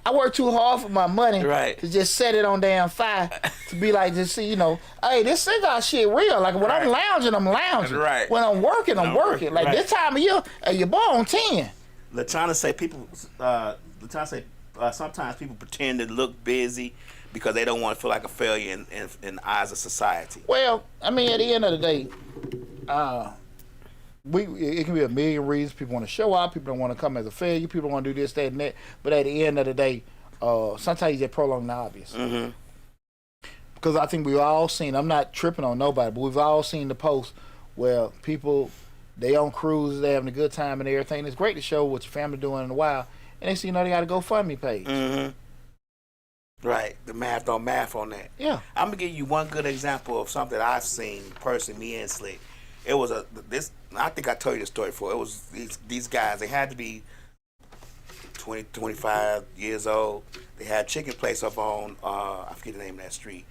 S1: I work too hard for my money to just set it on damn fire to be like, just see, you know, hey, this cigar shit real. Like when I'm lounging.
S2: Right.
S1: When I'm working, I'm working. Like this time of year, hey, your ball on 10.
S2: Latana say sometimes people pretend to look busy because they don't want to feel like a failure in the eyes of society.
S1: Well, I mean, at the end of the day, it can be a million reasons. People want to show up. People don't want to come as a failure. People want to do this, that, and that. But at the end of the day, sometimes you just prolong the obvious.
S2: Mm-hmm.
S1: Because I think we've all seen, I'm not tripping on nobody, but we've all seen the posts where people, they on cruises, they having a good time and everything. It's great to show what your family doing in a while. And they see, you know, they got a GoFundMe page.
S2: Mm-hmm. Right. The math don't math on that.
S1: Yeah.
S2: I'm going to give you one good example of something I've seen personally, me and Slick. It was I think I told you the story before. It was these guys, they had to be 20, 25 years old. They had a chicken place up on, I forget the name of that street.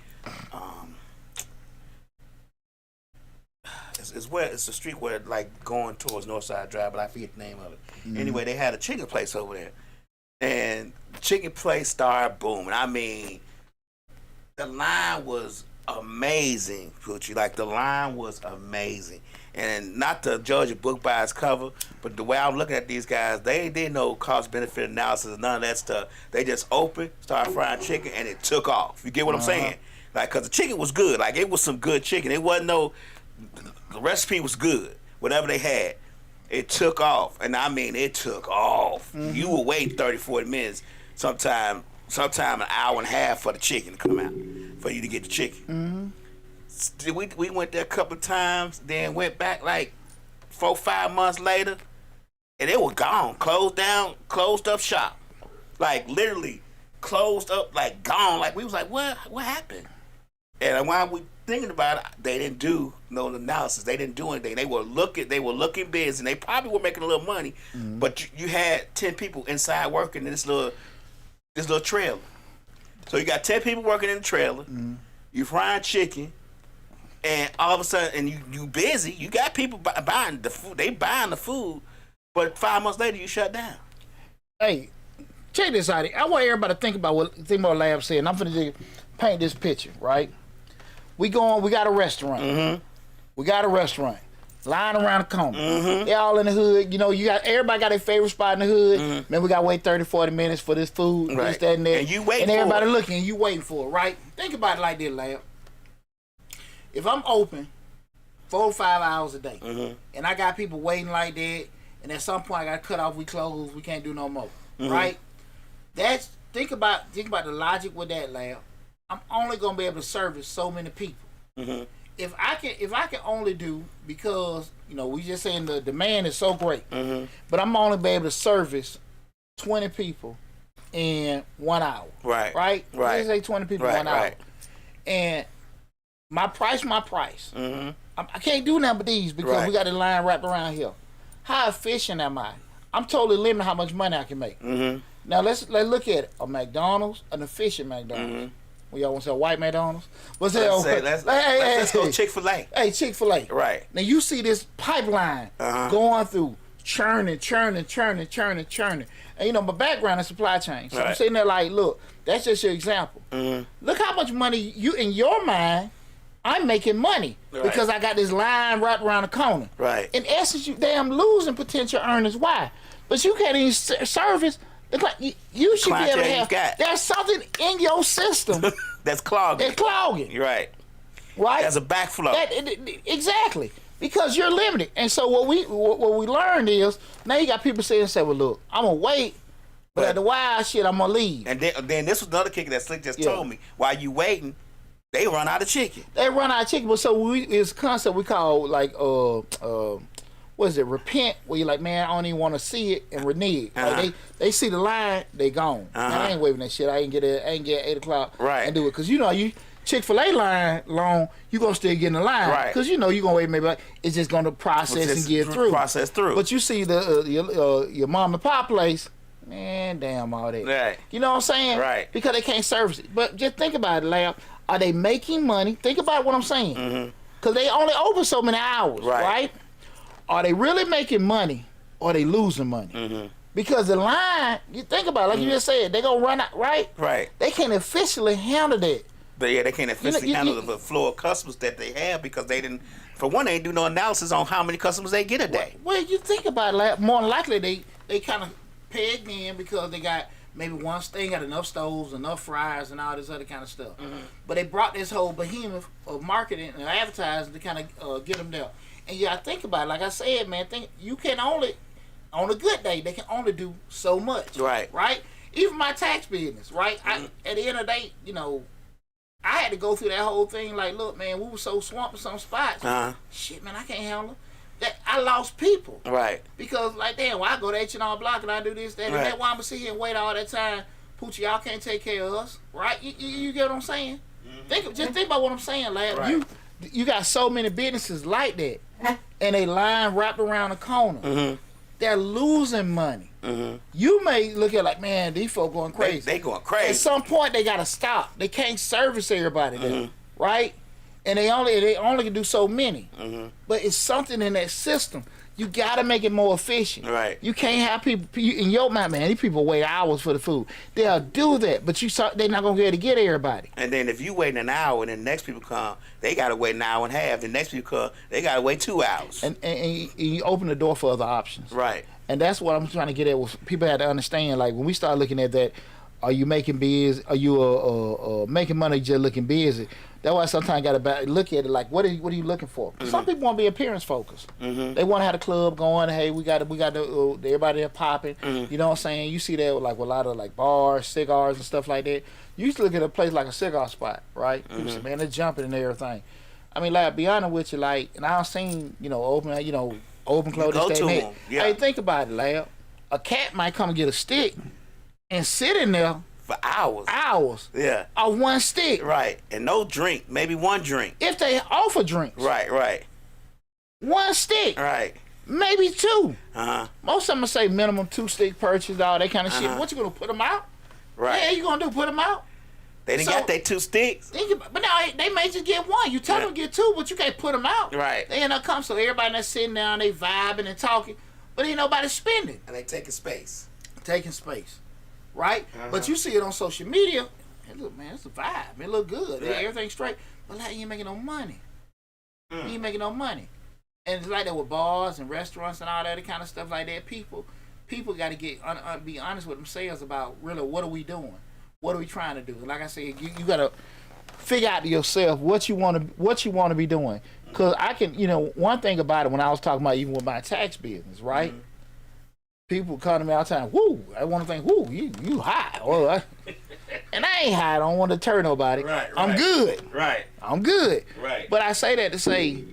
S2: It's a street where, like, going towards Northside Drive, but I forget the name of it. Mm-hmm. Anyway, they had a chicken place over there. And the chicken place started booming. I mean, the line was amazing, Poochie. Like, the line was amazing. And not to judge a book by its cover, but the way I'm looking at these guys, they didn't know cost-benefit analysis, none of that stuff. They just opened, started frying chicken, and it took off. You get what I'm saying? Like, because the chicken was good. Like, it was some good chicken. It wasn't the recipe was good. Whatever they had, it took off. And I mean, it took off. Mm-hmm. You would wait 30, 40 minutes, sometime an hour and a half for the chicken to come out, for you to get the chicken. Mm-hmm. We went there a couple of times, then went back like 4, 5 months later, and it was gone. Closed up shop. Like, literally closed up, like, gone. Like, we was like, what happened? And while we thinking about it, they didn't do no analysis. They didn't do anything. They were looking busy, and they probably were making a little money. Mm-hmm. But you had 10 people inside working in this little trailer. So you got 10 people working in the trailer. Mm-hmm. You frying chicken, and all of a sudden, and you busy. You got people buying the food. They buying the food, but 5 months later, you shut down.
S1: Hey, check this out. I want everybody to think about what Lab said. And I'm finna paint this picture, right? We got a restaurant. Mm-hmm. We got a restaurant. Line around the corner. Mm-hmm. They all in the hood. You know, everybody got their favorite spot in the hood. Mm-hmm. Man, we got to wait 30, 40 minutes for this food, this, that, and that.
S2: And you waiting
S1: for it. And everybody looking, and you waiting for it, right? Think about it like this, Lab. If I'm open 4 or 5 hours a day, and I got people waiting like that, and at some point I got to cut off, we close, we can't do no more, right? Think about the logic with that, Lab. I'm only gonna be able to service so many people. Mm-hmm. If I can only do, because you know we just saying the demand is so great, but I'm only be able to service 20 people in 1 hour. Right. Let's say 20 people in 1 hour. And my price. Mm-hmm. I can't do nothing but these because we got the line wrapped around here. How efficient am I? I'm totally limited how much money I can make. Mm-hmm. Now let's look at it. A McDonald's, an efficient McDonald's. Mm-hmm. We all want to say white McDonald's. Let's
S2: go Chick-fil-A.
S1: Hey, Chick-fil-A.
S2: Right.
S1: Now you see this pipeline going through, churning. And you know, my background is supply chain. So I'm sitting there like, look, that's just your example. Mm-hmm. Look how much money you, in your mind, I'm making money because I got this line wrapped around the corner.
S2: Right.
S1: In essence, you damn losing potential earners. Why? But you can't even service. You should be able to have. There's something in your system
S2: that's clogging.
S1: That's clogging.
S2: You're right.
S1: Right.
S2: There's a backflow.
S1: Exactly. Because you're limited. And so what we learned is now you got people saying, well, look, I'm gonna wait, but at the wild shit, I'm gonna leave.
S2: And then this was another kicker that Slick just told me. While you waiting, they run out of chicken.
S1: They run out of chicken, but so it's a concept we call like what is it? Repent, where you're like, man, I don't even want to see it, and renege. Like they see the line, they gone. Man, I ain't waving that shit. I ain't get 8 o'clock and do it, cause you Chick-fil-A line long, you gonna still get in the line, cause you gonna wait. Maybe it's just gonna process and get through.
S2: Process through.
S1: But you see your mom and pop place, man, damn all that.
S2: Right.
S1: You know what I'm saying?
S2: Right.
S1: Because they can't service it. But just think about it, Lab. Are they making money? Think about what I'm saying. Cause they only open so many hours, right? Are they really making money, or are they losing money? Because the line, you think about it, like you just said, they gonna run out, right?
S2: Right.
S1: They can't officially handle that.
S2: They can't officially handle the flow of customers that they have, because they didn't. For one, they didn't do no analysis on how many customers they get a day.
S1: Well, you think about it, more than likely they kind of pegged in because they got maybe one thing, got enough stoves, enough fryers, and all this other kind of stuff. But they brought this whole behemoth of marketing and advertising to kind of get them there. And you gotta think about it. Like I said, man, you can only, on a good day, they can only do so much. Right? Even my tax business, right? At the end of the day, I had to go through that whole thing. Like, look, man, we were so swamped in some spots. Shit, man, I can't handle that. I lost people.
S2: Right.
S1: Because, like, damn, well, I go to H&R Block and I do this, that, and that. Why I'm gonna sit here and wait all that time? Poochie, y'all can't take care of us, right? You get what I'm saying? Just think about what I'm saying, lad. You got so many businesses like that, and they line wrapped around the corner. They're losing money. You may look at like, man, these folk going crazy.
S2: They going crazy.
S1: At some point, they gotta stop. They can't service everybody there, right? And they only can do so many. But it's something in that system. You gotta make it more efficient.
S2: Right.
S1: You can't have people in your mind, man. These people wait hours for the food. They'll do that, but they're not gonna be able to get everybody.
S2: And then if you wait an hour and the next people come, they gotta wait an hour and a half. The next people come, they gotta wait 2 hours.
S1: And you open the door for other options.
S2: Right.
S1: And that's what I'm trying to get at. With people have to understand. Like when we start looking at that, are you making busy? Are you making money just looking busy? That's why sometimes you got to look at it like, what are you looking for? Some people want to be appearance focused. They want to have the club going. Hey, we got everybody there popping. You know what I'm saying? You see that with a lot of like bars, cigars and stuff like that. You used to look at a place like a cigar spot, right? People say, man, they're jumping and everything. I mean, like, be honest with you, like, and I've seen, open clothes. Hey, think about it, Lab. A cat might come and get a stick and sit in there
S2: for hours.
S1: Yeah. Or one stick.
S2: Right. And no drink. Maybe one drink.
S1: If they offer drinks.
S2: Right.
S1: One stick.
S2: Right.
S1: Maybe 2. Most of them say minimum 2 stick purchase, all that kind of shit. What you gonna put them out?
S2: Right.
S1: Yeah, you gonna do put them out?
S2: They didn't got their 2 sticks.
S1: But now they may just get 1. You tell them to get 2, but you can't put them out.
S2: Right.
S1: They end up coming, so everybody that's sitting down, they vibing and talking, but ain't nobody spending.
S2: And they taking space.
S1: Right? But you see it on social media. Hey, look, man, it's a vibe. It look good. Right. Everything's straight. But like, you ain't making no money. You ain't making no money. And it's like that with bars and restaurants and all that kind of stuff like that. People got to be honest with themselves about really what are we doing? What are we trying to do? And like I said, you got to figure out to yourself what you want to be doing. Because I can, one thing about it, when I was talking about even with my tax business, right? People come to me all the time, woo, I want to think, woo, you high. And I ain't high, I don't want to deter nobody.
S2: Right.
S1: I'm good.
S2: Right.
S1: I'm good.
S2: Right.
S1: But I say that to say,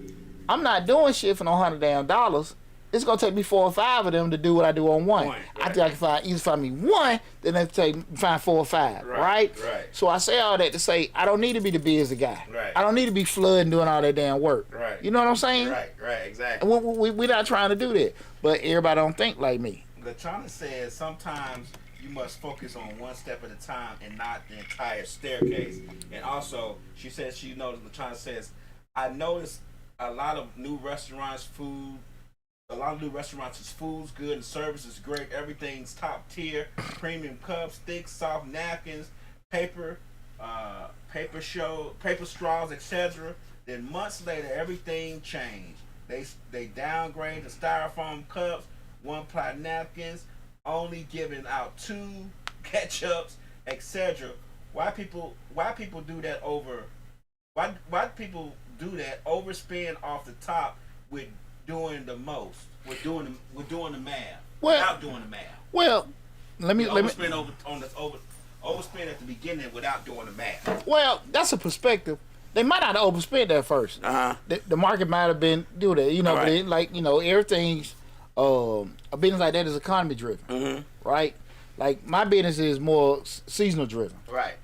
S1: I'm not doing shit for no $100 damn. It's gonna take me 4 or 5 of them to do what I do on one.
S2: Right.
S1: I think I can find me 1, then it find 4 or 5. Right.
S2: So
S1: I say all that to say I don't need to be the busy guy.
S2: Right.
S1: I don't need to be flooding doing all that damn work.
S2: Right.
S1: You know what I'm saying?
S2: Right, exactly.
S1: We're not trying to do that, but everybody don't think like me.
S3: LaTrona says sometimes you must focus on one step at a time and not the entire staircase. And also, she says LaTrona says, I noticed a lot of new restaurants, food's good and service is great. Everything's top tier, premium cups, thick, soft napkins, paper straws, etc. Then months later, everything changed. They downgrade the styrofoam cups, 1-ply napkins, only giving out 2 ketchups, etc. Why people do that over? Why people do that? Overspend off the top we're doing the most. We're doing the math.
S1: Well,
S3: without doing the math.
S1: Well, let me
S3: overspend overspend at the beginning without doing the math.
S1: Well, that's a perspective. They might not have overspent at first. The market might have been do that, you know. Right. But it, like, you know, everything's a business like that is economy driven, right? Like my business is more seasonal driven,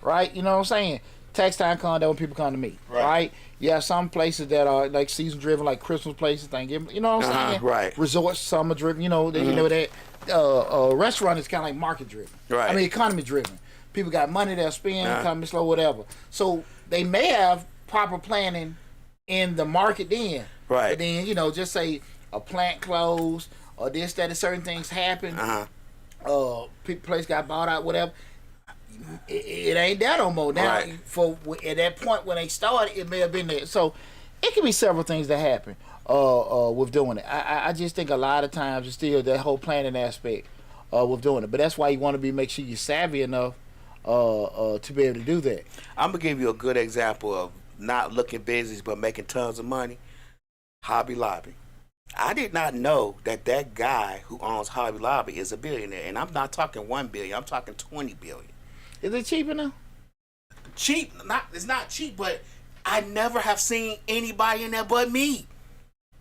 S1: right? You know what I'm saying? Tax time come, that when people come to me, right? You have some places that are like season driven, like Christmas places, Thanksgiving, you know what I'm saying?
S2: Right.
S1: Resorts, summer driven, you know, you know that. Restaurant is kind of like market driven,
S2: right?
S1: I mean economy driven. People got money they'll spend, economy slow, whatever. So they may have proper planning in the market then,
S2: right?
S1: But then, you know, just say a plant closed or this, that, and certain things happen. Place got bought out, whatever. It ain't that no more. Now, for at that point when they started, it may have been there. So it can be several things that happen with doing it. I just think a lot of times it's still that whole planning aspect with doing it. But that's why you want to make sure you're savvy enough to be able to do that.
S2: I'm gonna give you a good example of not looking busy but making tons of money. Hobby Lobby. I did not know that guy who owns Hobby Lobby is a billionaire, and I'm not talking 1 billion. I'm talking 20 billion.
S1: Is it cheap enough?
S2: Cheap? It's not cheap, but I never have seen anybody in there but me.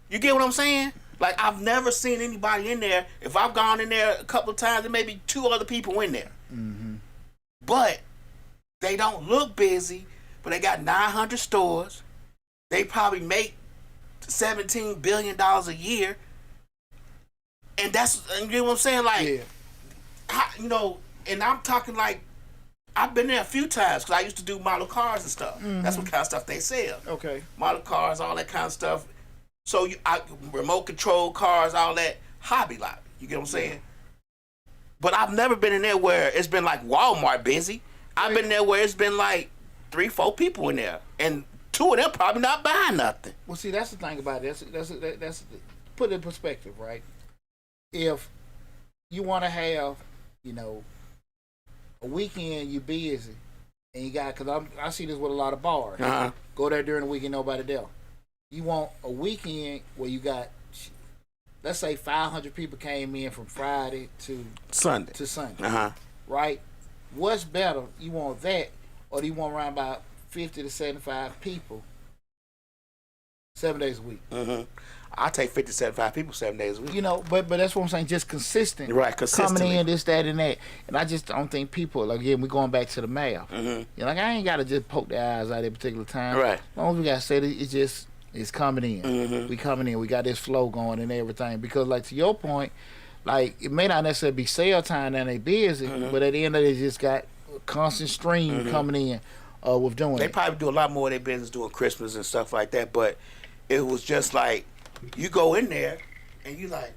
S2: You get what I'm saying? Like, I've never seen anybody in there. If I've gone in there a couple of times, there may be 2 other people in there. But they don't look busy, but they got 900 stores. They probably make $17 billion a year. And you know what I'm saying? Like, you know, and I'm talking like, I've been there a few times because I used to do model cars and stuff. That's what kind of stuff they sell.
S1: Okay.
S2: Model cars, all that kind of stuff. So remote control cars, all that. Hobby Lobby. You get what I'm saying? But I've never been in there where it's been like Walmart busy. I've been there where it's been like 3-4 people in there, and 2 of them probably not buying nothing.
S1: Well, see, that's the thing about it. That's put it in perspective, right? If you want to have, you know, a weekend you busy, and you got, because I see this with a lot of bars. Go there during the weekend, nobody there. You want a weekend where you got, let's say 500 people came in from Friday to
S2: Sunday.
S1: Right? What's better? You want that, or do you want around about 50 to 75 people 7 days a week?
S2: I take 50 to 75 people 7 days a week.
S1: You know, but that's what I'm saying, just consistent.
S2: Right, consistently.
S1: Coming in, this, that, and that. And I just don't think people, again, we're going back to the math. You know, like, I ain't got to just poke their eyes out at a particular time.
S2: Right.
S1: As long as we got to say that it's coming in. We coming in. We got this flow going and everything. Because, like, to your point, like, it may not necessarily be sale time and they busy, but at the end of it, just got a constant stream coming in with doing
S2: They
S1: it.
S2: probably do a lot more of their business doing Christmas and stuff like that, but it was just like, you go in there and you like,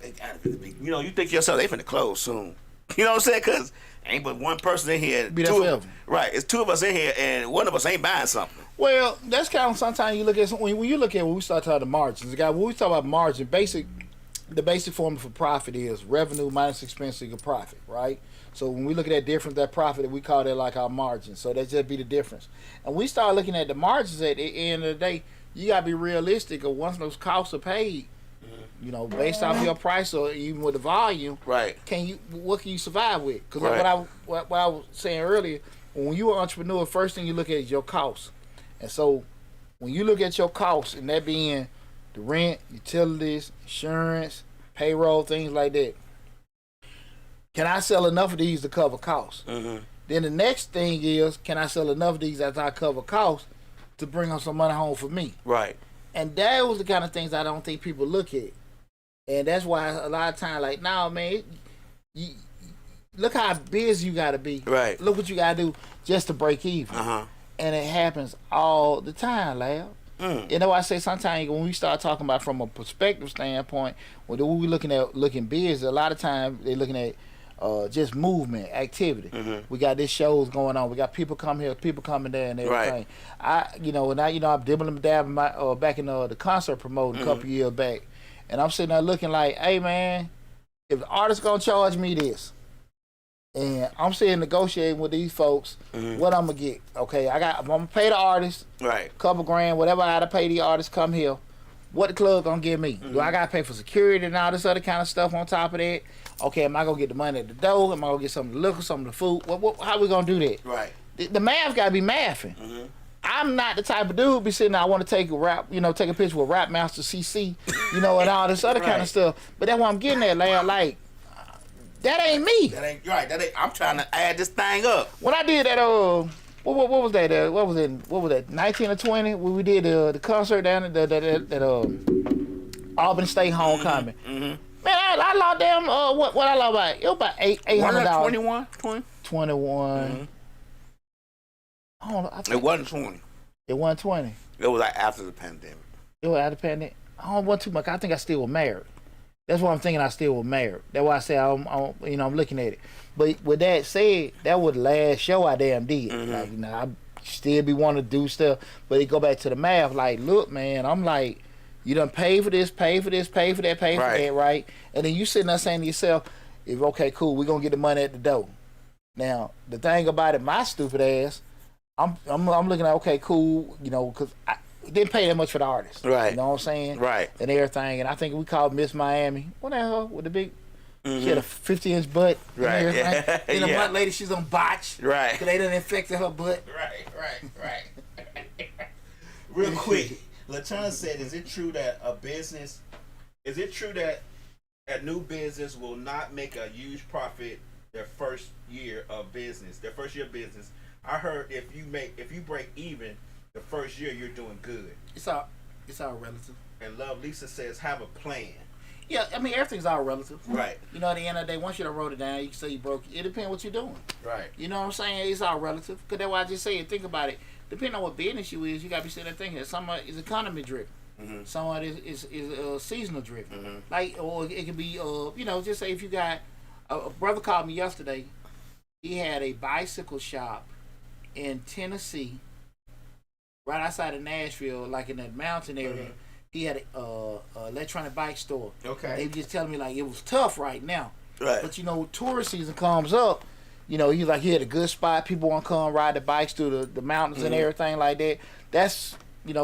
S2: they gotta be, you know, you think to yourself, they finna close soon. You know what I'm saying? Because ain't but one person in here.
S1: Be there forever.
S2: Right, it's 2 of us in here and one of us ain't buying something.
S1: Well, that's kind of sometimes you look at when you look at when we start talking about margins. When we talk about margin, the basic formula for profit is revenue minus expense equal profit, right? So when we look at that difference, that profit, we call that like our margin. So that just be the difference. And we start looking at the margins at the end of the day. You gotta be realistic. Of once those costs are paid, you know, based off your price or even with the volume,
S2: right?
S1: What can you survive with? Because what I was saying earlier, when you're an entrepreneur, first thing you look at is your costs. And so when you look at your costs, and that being the rent, utilities, insurance, payroll, things like that, can I sell enough of these to cover costs? Then the next thing is, can I sell enough of these after I cover costs to bring home some money home for me?
S2: Right.
S1: And that was the kind of things I don't think people look at. And that's why a lot of times, like, nah, man, you look how busy you got to be.
S2: Right.
S1: Look what you got to do just to break even. And it happens all the time, Lab. You know, I say sometimes when we start talking about from a perspective standpoint, when we looking busy, a lot of times they're looking at just movement, activity. We got these shows going on. We got people coming here, people coming there, and everything. Right. I'm dibbling dabbing back in the concert promoting a couple years back, and I'm sitting there looking like, hey man, if the artist gonna charge me this, and I'm sitting negotiating with these folks, what I'm gonna get? Okay, I'm gonna pay the artist,
S2: right?
S1: Couple grand, whatever I gotta pay the artist, come here. what the club gonna give me? Do I gotta pay for security and all this other kind of stuff on top of that? Okay, am I gonna get the money at the door? Am I gonna get some of the liquor, some of the food? How we gonna do that?
S2: Right.
S1: The math gotta be mathing. I'm not the type of dude be sitting there, I want to take a picture with Rap Master CC, and all this other kind of stuff. But that's what I'm getting at, like, that ain't me.
S2: That ain't right. I'm trying to add this thing up.
S1: When I did that, what was that? What was that? 19 or 20? When we did the concert down at that Auburn State homecoming. Man, I lost them. What I lost about? It was about $800.
S2: 21.
S1: 21. I don't know.
S2: It wasn't 20.
S1: It wasn't 20.
S2: It was like after the pandemic.
S1: It was after the pandemic. I don't want too much. I think I still was married. That's what I'm thinking. I still was married. That's why I say I'm looking at it. But with that said, that was the last show I damn did. Like, I still be wanting to do stuff, but it go back to the math. Like, look, man, I'm like, you done pay for this, pay for this, pay for that, pay for that, right? And then you sitting there saying to yourself, okay, cool, we're gonna get the money at the door. Now, the thing about it, my stupid ass, I'm looking at, okay, cool, because I didn't pay that much for the artist.
S2: Right.
S1: You know what I'm saying?
S2: Right.
S1: And everything. And I think we called Miss Miami. What the hell with the big, she had a 50-inch butt.
S2: Right.
S1: And
S2: Yeah.
S1: Then the butt lady, she's on botch.
S2: Right.
S1: Because they done infected her butt.
S3: Right. Real quick, LaTon said, is it true that a new business will not make a huge profit their first year of business? I heard if you break even the first year, you're doing good.
S1: It's all relative.
S3: And Love Lisa says, have a plan.
S1: Yeah, I mean, everything's all relative.
S3: Right.
S1: At the end of the day, once you done wrote it down, you can say you broke. It depends what you're doing.
S3: Right.
S1: You know what I'm saying? It's all relative. Because that's why I just say, think about it. Depending on what business you is, you got to be sitting there thinking. Some of it is economy driven. Some of it is seasonal driven. Like, or it could be, just say if you got, a brother called me yesterday. He had a bicycle shop in Tennessee, right outside of Nashville, like in that mountain area. He had a electronic bike store.
S3: Okay.
S1: They were just telling me like it was tough right now.
S2: Right.
S1: But tourist season comes up. He's like, he had a good spot. People want to come ride the bikes through the mountains and everything like that. That's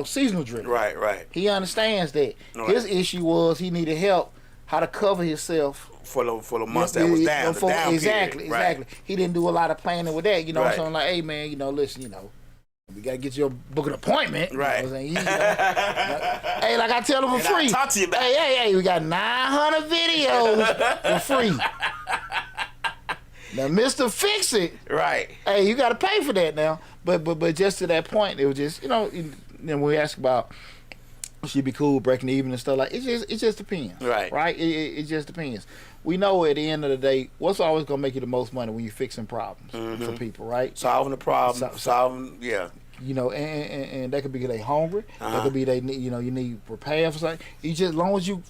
S1: seasonal driven.
S2: Right.
S1: He understands that.
S2: Right.
S1: His issue was he needed help how to cover himself
S2: for the months that was down. The down
S1: exactly.
S2: period. Right.
S1: He didn't do a lot of planning with that.
S2: Right.
S1: So I'm like, hey man, listen, we gotta get you a book an appointment.
S2: Right.
S1: Hey, like I tell them for free.
S2: Talk to you about
S1: hey, we got 900 videos for free. Now, Mr. Fix It.
S2: Right.
S1: Hey, you gotta pay for that now. But just to that point, it was just then we ask about she'd be cool breaking even and stuff like it just depends. Right. It just depends. We know at the end of the day, what's always gonna make you the most money when you're fixing problems for people, right?
S2: Solving the problem, yeah.
S1: And that could be they hungry. That could be they need, you need repair for something. As long as you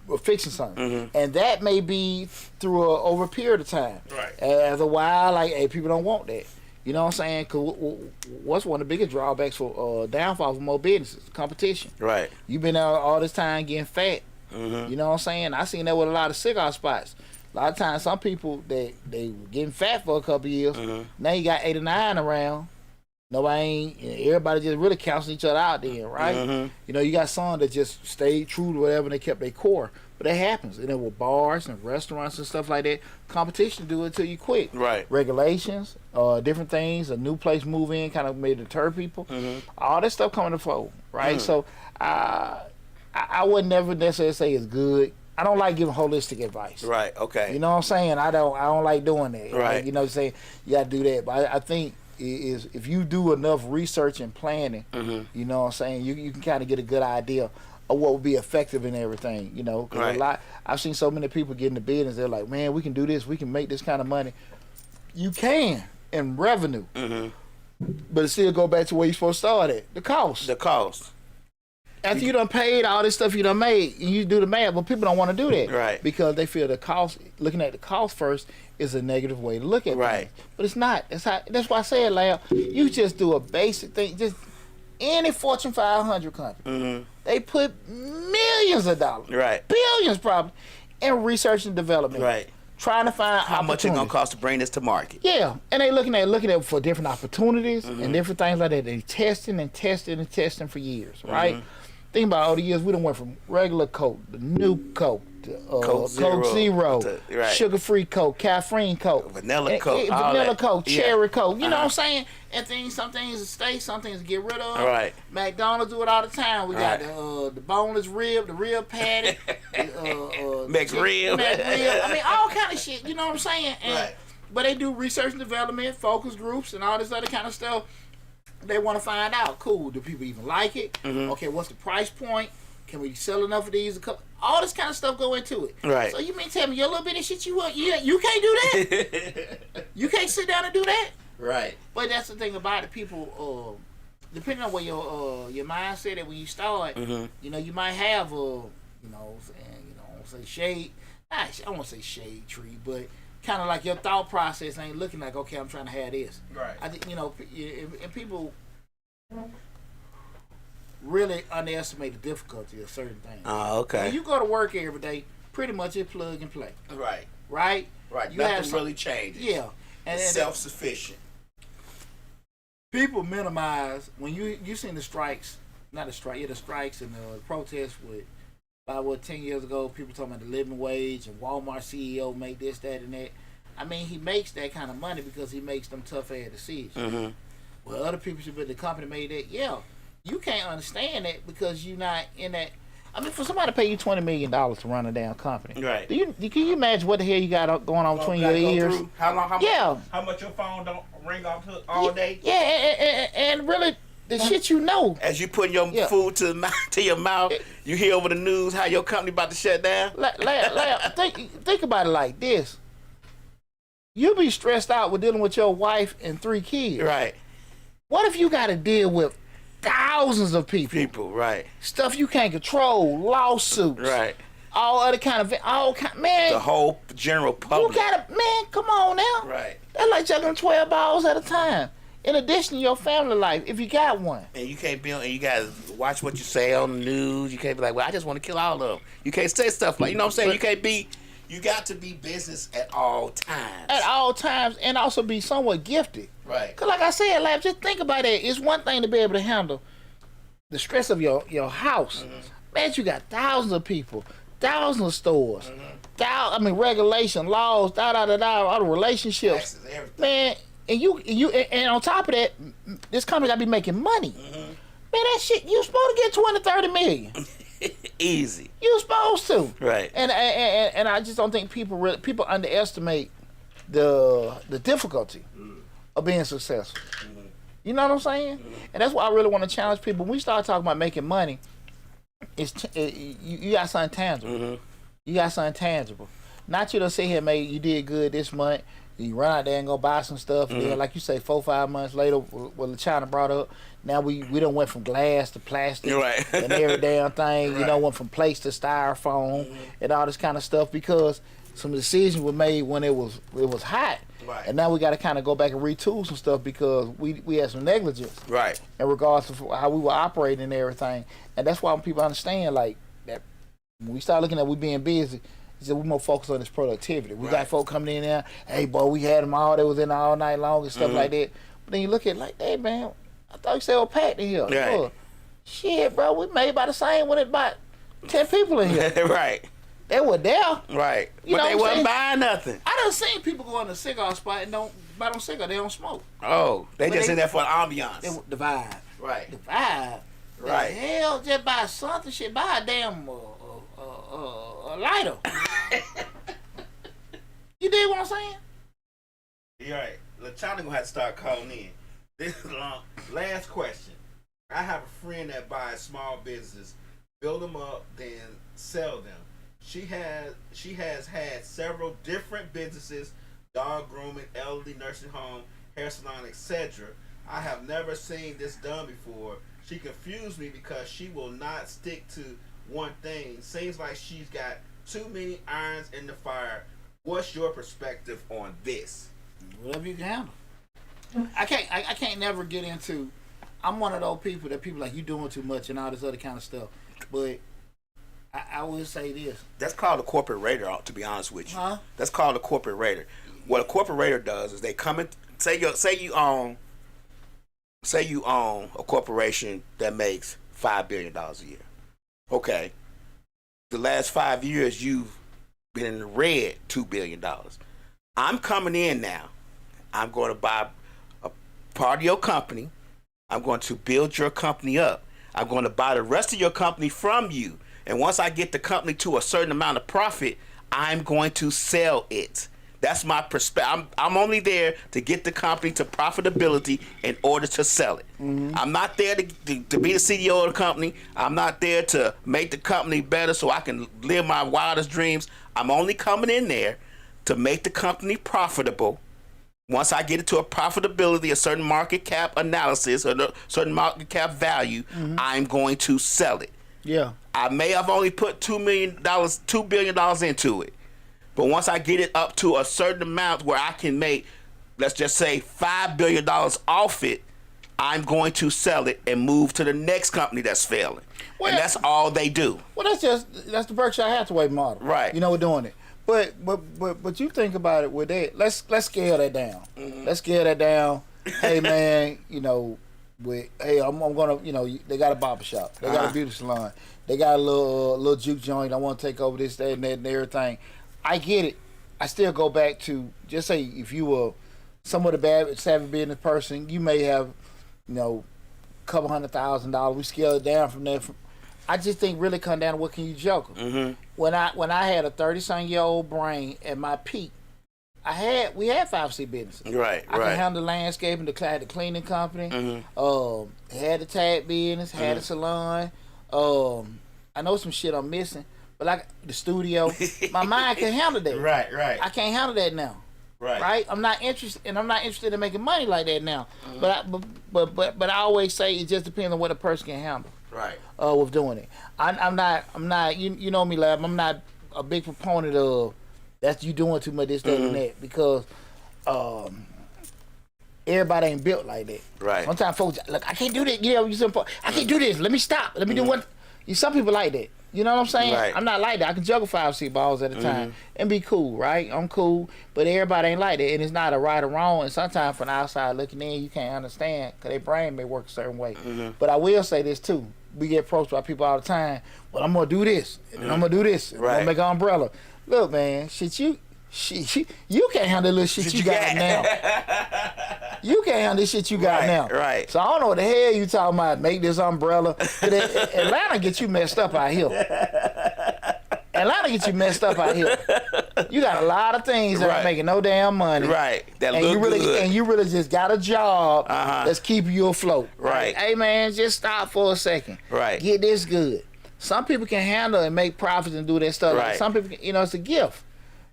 S1: are fixing something, and that may be through over a period of time.
S3: Right.
S1: As a while, like, hey, people don't want that. You know what I'm saying? Cause what's one of the biggest drawbacks for downfall for more businesses? Competition.
S2: Right.
S1: You've been out all this time getting fat. You know what I'm saying? I seen that with a lot of cigar spots. A lot of times, some people they were getting fat for a couple years. Now you got 8 or 9 around. Everybody just really counseling each other out there, right? You got some that just stayed true to whatever and they kept their core. But that happens. And then with bars and restaurants and stuff like that, competition do it till you quit.
S2: Right.
S1: Regulations, different things, a new place move in kind of may deter people. All that stuff coming to fold, right? So I would never necessarily say it's good. I don't like giving holistic advice.
S2: Right. Okay.
S1: You know what I'm saying? I don't like doing that.
S2: Right.
S1: Saying you got to do that. But I think is if you do enough research and planning, you know what I'm saying, you can kind of get a good idea of what would be effective in everything, Cause I've seen so many people get in the business, they're like, man, we can do this, we can make this kind of money. You can in revenue, but it still go back to where you're supposed to start at, the cost. After you done paid all this stuff you done made, and you do the math, but people don't want to do that.
S2: Right.
S1: Because they feel the cost, looking at the cost first is a negative way to look at
S2: right.
S1: things. But it's not. That's why I said, Lab, you just do a basic thing. Just any Fortune 500 company, they put millions of dollars,
S2: right,
S1: billions probably, in research and development.
S2: Right.
S1: Trying to find
S2: how much it's gonna cost to bring this to market.
S1: Yeah, and they looking at for different opportunities and different things like that. They testing for years, right? Think about all the years we done went from regular Coke, the new Coke, to,
S2: Coke Zero, right.
S1: sugar-free Coke, caffeine Coke,
S2: Vanilla Coke, all
S1: vanilla
S2: that.
S1: Coke,
S2: Yeah.
S1: cherry Coke. You know what I'm saying? And some things stay, some things get rid of.
S2: Right.
S1: McDonald's do it all the time. We got
S2: Right.
S1: the boneless rib, the rib patty,
S2: McRib.
S1: I mean, all kind of shit. You know what I'm saying? And,
S2: Right.
S1: But they do research and development, focus groups, and all this other kind of stuff. They want to find out, cool, do people even like it?
S2: Mm-hmm.
S1: Okay, what's the price point? Can we sell enough of these? All this kind of stuff go into it.
S2: Right.
S1: So you mean tell me your little bit of shit you want? You can't do that. You can't sit down and do that.
S2: Right.
S1: But that's the thing about it. People, depending on where your mindset is when you start,
S2: Mm-hmm.
S1: you know, you might have say shade. I don't want to say shade tree, but kind of like your thought process ain't looking like, okay, I'm trying to have this.
S3: Right.
S1: I think, and people really underestimate the difficulty of certain things.
S2: Oh, okay.
S1: When you go to work every day, pretty much it's plug and play,
S3: Right.
S1: right?
S3: Right.
S1: You have
S3: Nothing really changes.
S1: Yeah. And
S3: It's self-sufficient.
S1: people minimize when you seen the strikes, not the strike, the strikes and the protests with about 10 years ago, people talking about the living wage and Walmart CEO make this, that, and that. I mean, he makes that kind of money because he makes them tough ass decisions.
S2: Mm-hmm.
S1: Well, other people should be the company made that. Yeah, you can't understand that because you're not in that. I mean, for somebody to pay you $20 million to run a damn company,
S2: Right.
S1: can you imagine what the hell you got going on between your ears?
S3: How long?
S1: Yeah.
S3: How much your phone don't ring off all day?
S1: Yeah, and really the shit you know.
S2: As you putting your
S1: Yeah.
S2: food to your mouth, you hear over the news how your company about to shut down.
S1: Think about it like this. You be stressed out with dealing with your wife and 3 kids.
S2: Right.
S1: What if you got to deal with thousands of people?
S2: Right.
S1: Stuff you can't control, lawsuits,
S2: Right.
S1: all other man.
S2: The whole general
S1: You
S2: public.
S1: gotta, man, come on now.
S2: Right.
S1: That's like juggling 12 balls at a time. In addition to your family life, if you got one.
S2: And you can't be on, and you gotta watch what you say on the news. You can't be like, well, I just want to kill all of them. You can't say stuff like, you know what I'm saying? You got to be business at all times.
S1: At all times, and also be somewhat gifted.
S2: Right.
S1: Because like I said, Lab, just think about it. It's one thing to be able to handle the stress of your house.
S2: Mm-hmm.
S1: Man, you got thousands of people, thousands of stores, regulation, laws, all the relationships.
S2: Taxes, everything.
S1: Man, and on top of that, this company got to be making money.
S2: Mm-hmm.
S1: Man, that shit, you supposed to get 20, 30 million.
S2: Easy.
S1: You supposed to.
S2: Right.
S1: And I just don't think people underestimate the difficulty of being successful. You know what I'm saying? And that's why I really want to challenge people. When we start talking about making money, you got something tangible. You got something tangible. Not you to sit here, mate, you did good this month. You run out there and go buy some stuff. And then, like you say, 4-5 months later, what China brought up, now we done went from glass to plastic
S2: Right.
S1: and every damn thing.
S2: Right.
S1: You know, went from plates to styrofoam and all this kind of stuff because some decisions were made when it was hot.
S2: Right.
S1: And now we got to kind of go back and retool some stuff because we had some negligence
S2: Right.
S1: in regards to how we were operating and everything. And that's why when people understand, like, that when we start looking at we being busy, we're more focused on this productivity. We got
S2: Right.
S1: folk coming in there, hey, boy, we had them all. They was in there all night long and stuff like that. But then you look at it like, hey, man, I thought you said we're packed in here.
S2: Right.
S1: Look, shit, bro, we made about the same when it about 10 people in here.
S2: Right.
S1: They were there.
S2: Right.
S1: You
S2: But
S1: know
S2: they
S1: what I'm
S2: wasn't
S1: saying?
S2: buying nothing.
S1: I done seen people go in a cigar spot and don't buy them cigar. They don't smoke.
S2: Oh, they
S1: But
S2: just
S1: they-
S2: in there for the ambiance.
S1: The vibe.
S2: Right.
S1: The vibe.
S2: Right.
S1: The hell, just buy something. Shit, buy a damn a lighter. You dig what I'm saying?
S3: You're right. LaChana gonna have to start calling in. This is long. Last question. I have a friend that buys small businesses, build them up, then sell them. She has had several different businesses: dog grooming, elderly nursing home, hair salon, etc. I have never seen this done before. She confused me because she will not stick to one thing. Seems like she's got too many irons in the fire. What's your perspective on this?
S1: Whatever you can handle. I can't never get into. I'm one of those people that people like you doing too much and all this other kind of stuff. But I will say this.
S2: That's called a corporate raider, to be honest with you.
S1: Huh?
S2: That's called a corporate raider. What a corporate raider does is they come in, say you own a corporation that makes $5 billion a year. Okay. The last 5 years, you've been in the red $2 billion. I'm coming in now. I'm going to buy a part of your company. I'm going to build your company up. I'm going to buy the rest of your company from you. And once I get the company to a certain amount of profit, I'm going to sell it. That's my perspective. I'm only there to get the company to profitability in order to sell it. Mm-hmm. I'm not there to be the CEO of the company. I'm not there to make the company better so I can live my wildest dreams. I'm only coming in there to make the company profitable. Once I get it to a profitability, a certain market cap analysis, or a certain market cap value, I'm going to sell it.
S1: Yeah.
S2: I may have only put $2 billion into it. But once I get it up to a certain amount where I can make, let's just say, $5 billion off it, I'm going to sell it and move to the next company that's failing. Well, and that's all they do.
S1: Well, that's the Berkshire Hathaway model.
S2: Right.
S1: You know, we're doing it. But you think about it with that. Let's scale that down. Mm-hmm. Let's scale that down. Hey man, you know, I'm gonna, you know, they got a barber shop, they got a beauty salon, they got a little juke joint. I want to take over this, that, and that, and everything. I get it. I still go back to just say if you were somewhat a bad savvy business person, you may have, you know, a couple $100,000. We scale it down from there. I just think really come down to what can you juggle. Mm-hmm. When I had a 30-something-year-old brain at my peak, we had 5-6 businesses.
S2: Right.
S1: I can handle the landscaping, the cleaning company. Mm-hmm. Had the tag business, had a salon. I know some shit I'm missing, but like the studio, my mind can handle that.
S2: Right.
S1: I can't handle that now. Right. I'm not interested in making money like that now. Mm-hmm. But I always say it just depends on what a person can handle.
S2: Right.
S1: With doing it. I'm not. You know me, Lab. I'm not a big proponent of that's you doing too much this, that, and that, because everybody ain't built like that.
S2: Right.
S1: Sometimes folks look, I can't do that. You know, I can't do this. Let me stop. Let me do one. Some people like that. You know what I'm saying?
S2: Right.
S1: I'm not like that. I can juggle 5-6 balls at a time and be cool, right? I'm cool, but everybody ain't like that, and it's not a right or wrong. And sometimes from the outside looking in, you can't understand because their brain may work a certain way. But I will say this too: we get approached by people all the time. Well, I'm gonna do this, and then I'm gonna do this, and I'm gonna make an umbrella. Look, man, you can't handle the little shit you got now. You can't handle this shit you got now.
S2: Right.
S1: So I don't know what the hell you talking about. Make this umbrella. Atlanta get you messed up out here. Atlanta get you messed up out here. You got a lot of things that ain't making no damn money.
S2: Right. That
S1: and
S2: look
S1: you really
S2: good.
S1: And you really just got a job that's keeping you afloat.
S2: Right.
S1: Hey man, just stop for a second.
S2: Right.
S1: Get this good. Some people can handle and make profits and do that stuff.
S2: Right.
S1: Like some people, it's a gift.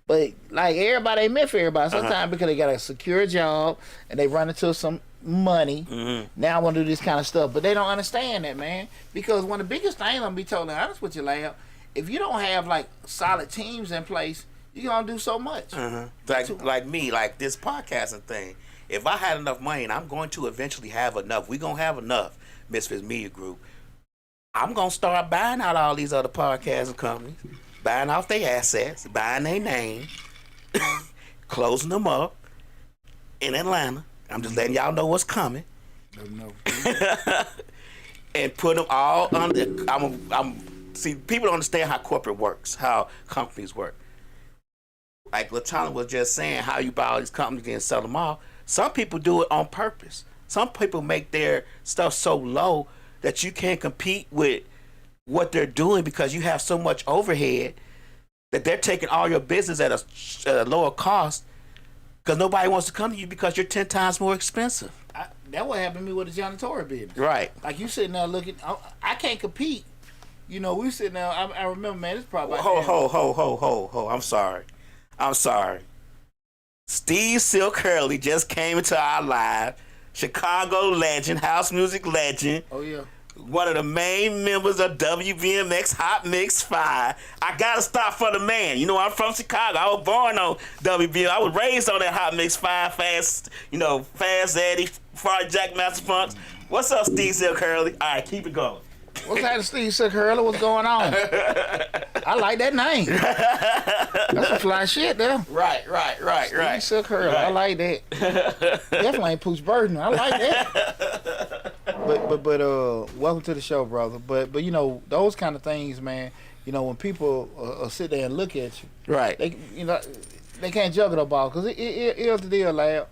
S1: But like everybody ain't meant for everybody. Sometimes because they got a secure job and they run into some money. Now I want to do this kind of stuff. But they don't understand that, man. Because one of the biggest things, I'm gonna be totally honest with you, Lab, if you don't have like solid teams in place, you're gonna do so much.
S2: Like me, like this podcasting thing. If I had enough money, and I'm going to eventually have enough, we're gonna have enough, Misfits Media Group. I'm gonna start buying out all these other podcasting companies. Buying off their assets, buying their name, closing them up in Atlanta. I'm just letting y'all know what's coming. And put them all under. See, people don't understand how corporate works, how companies work. Like LaTonna was just saying, how you buy all these companies and sell them off. Some people do it on purpose. Some people make their stuff so low that you can't compete with what they're doing because you have so much overhead that they're taking all your business at a lower cost because nobody wants to come to you because you're 10 times more expensive.
S1: That what happened to me with the janitorial business.
S2: Right.
S1: Like you sitting there looking, I can't compete. You know, we sitting there, I remember, man, this probably...
S2: Ho. I'm sorry. Steve Silk Hurley just came into our live. Chicago legend, house music legend.
S1: Oh, yeah.
S2: One of the main members of WVMX Hot Mix 5. I gotta stop for the man. You know, I'm from Chicago. I was born on WVMX. I was raised on that Hot Mix 5, Fast Eddie, Far Jack Master Funks. What's up, Steve Silk Hurley? All right, keep it going.
S1: What's that, Steve Silk Hurley? What's going on? I like that name. That's some fly shit there.
S2: Right.
S1: Steve Silk Hurley. Right. I like that. Definitely ain't Pooch Burden. I like that. welcome to the show, brother. But you know those kind of things, man. You know when people sit there and look at you,
S2: Right.
S1: They can't juggle the ball because it's the deal, lad.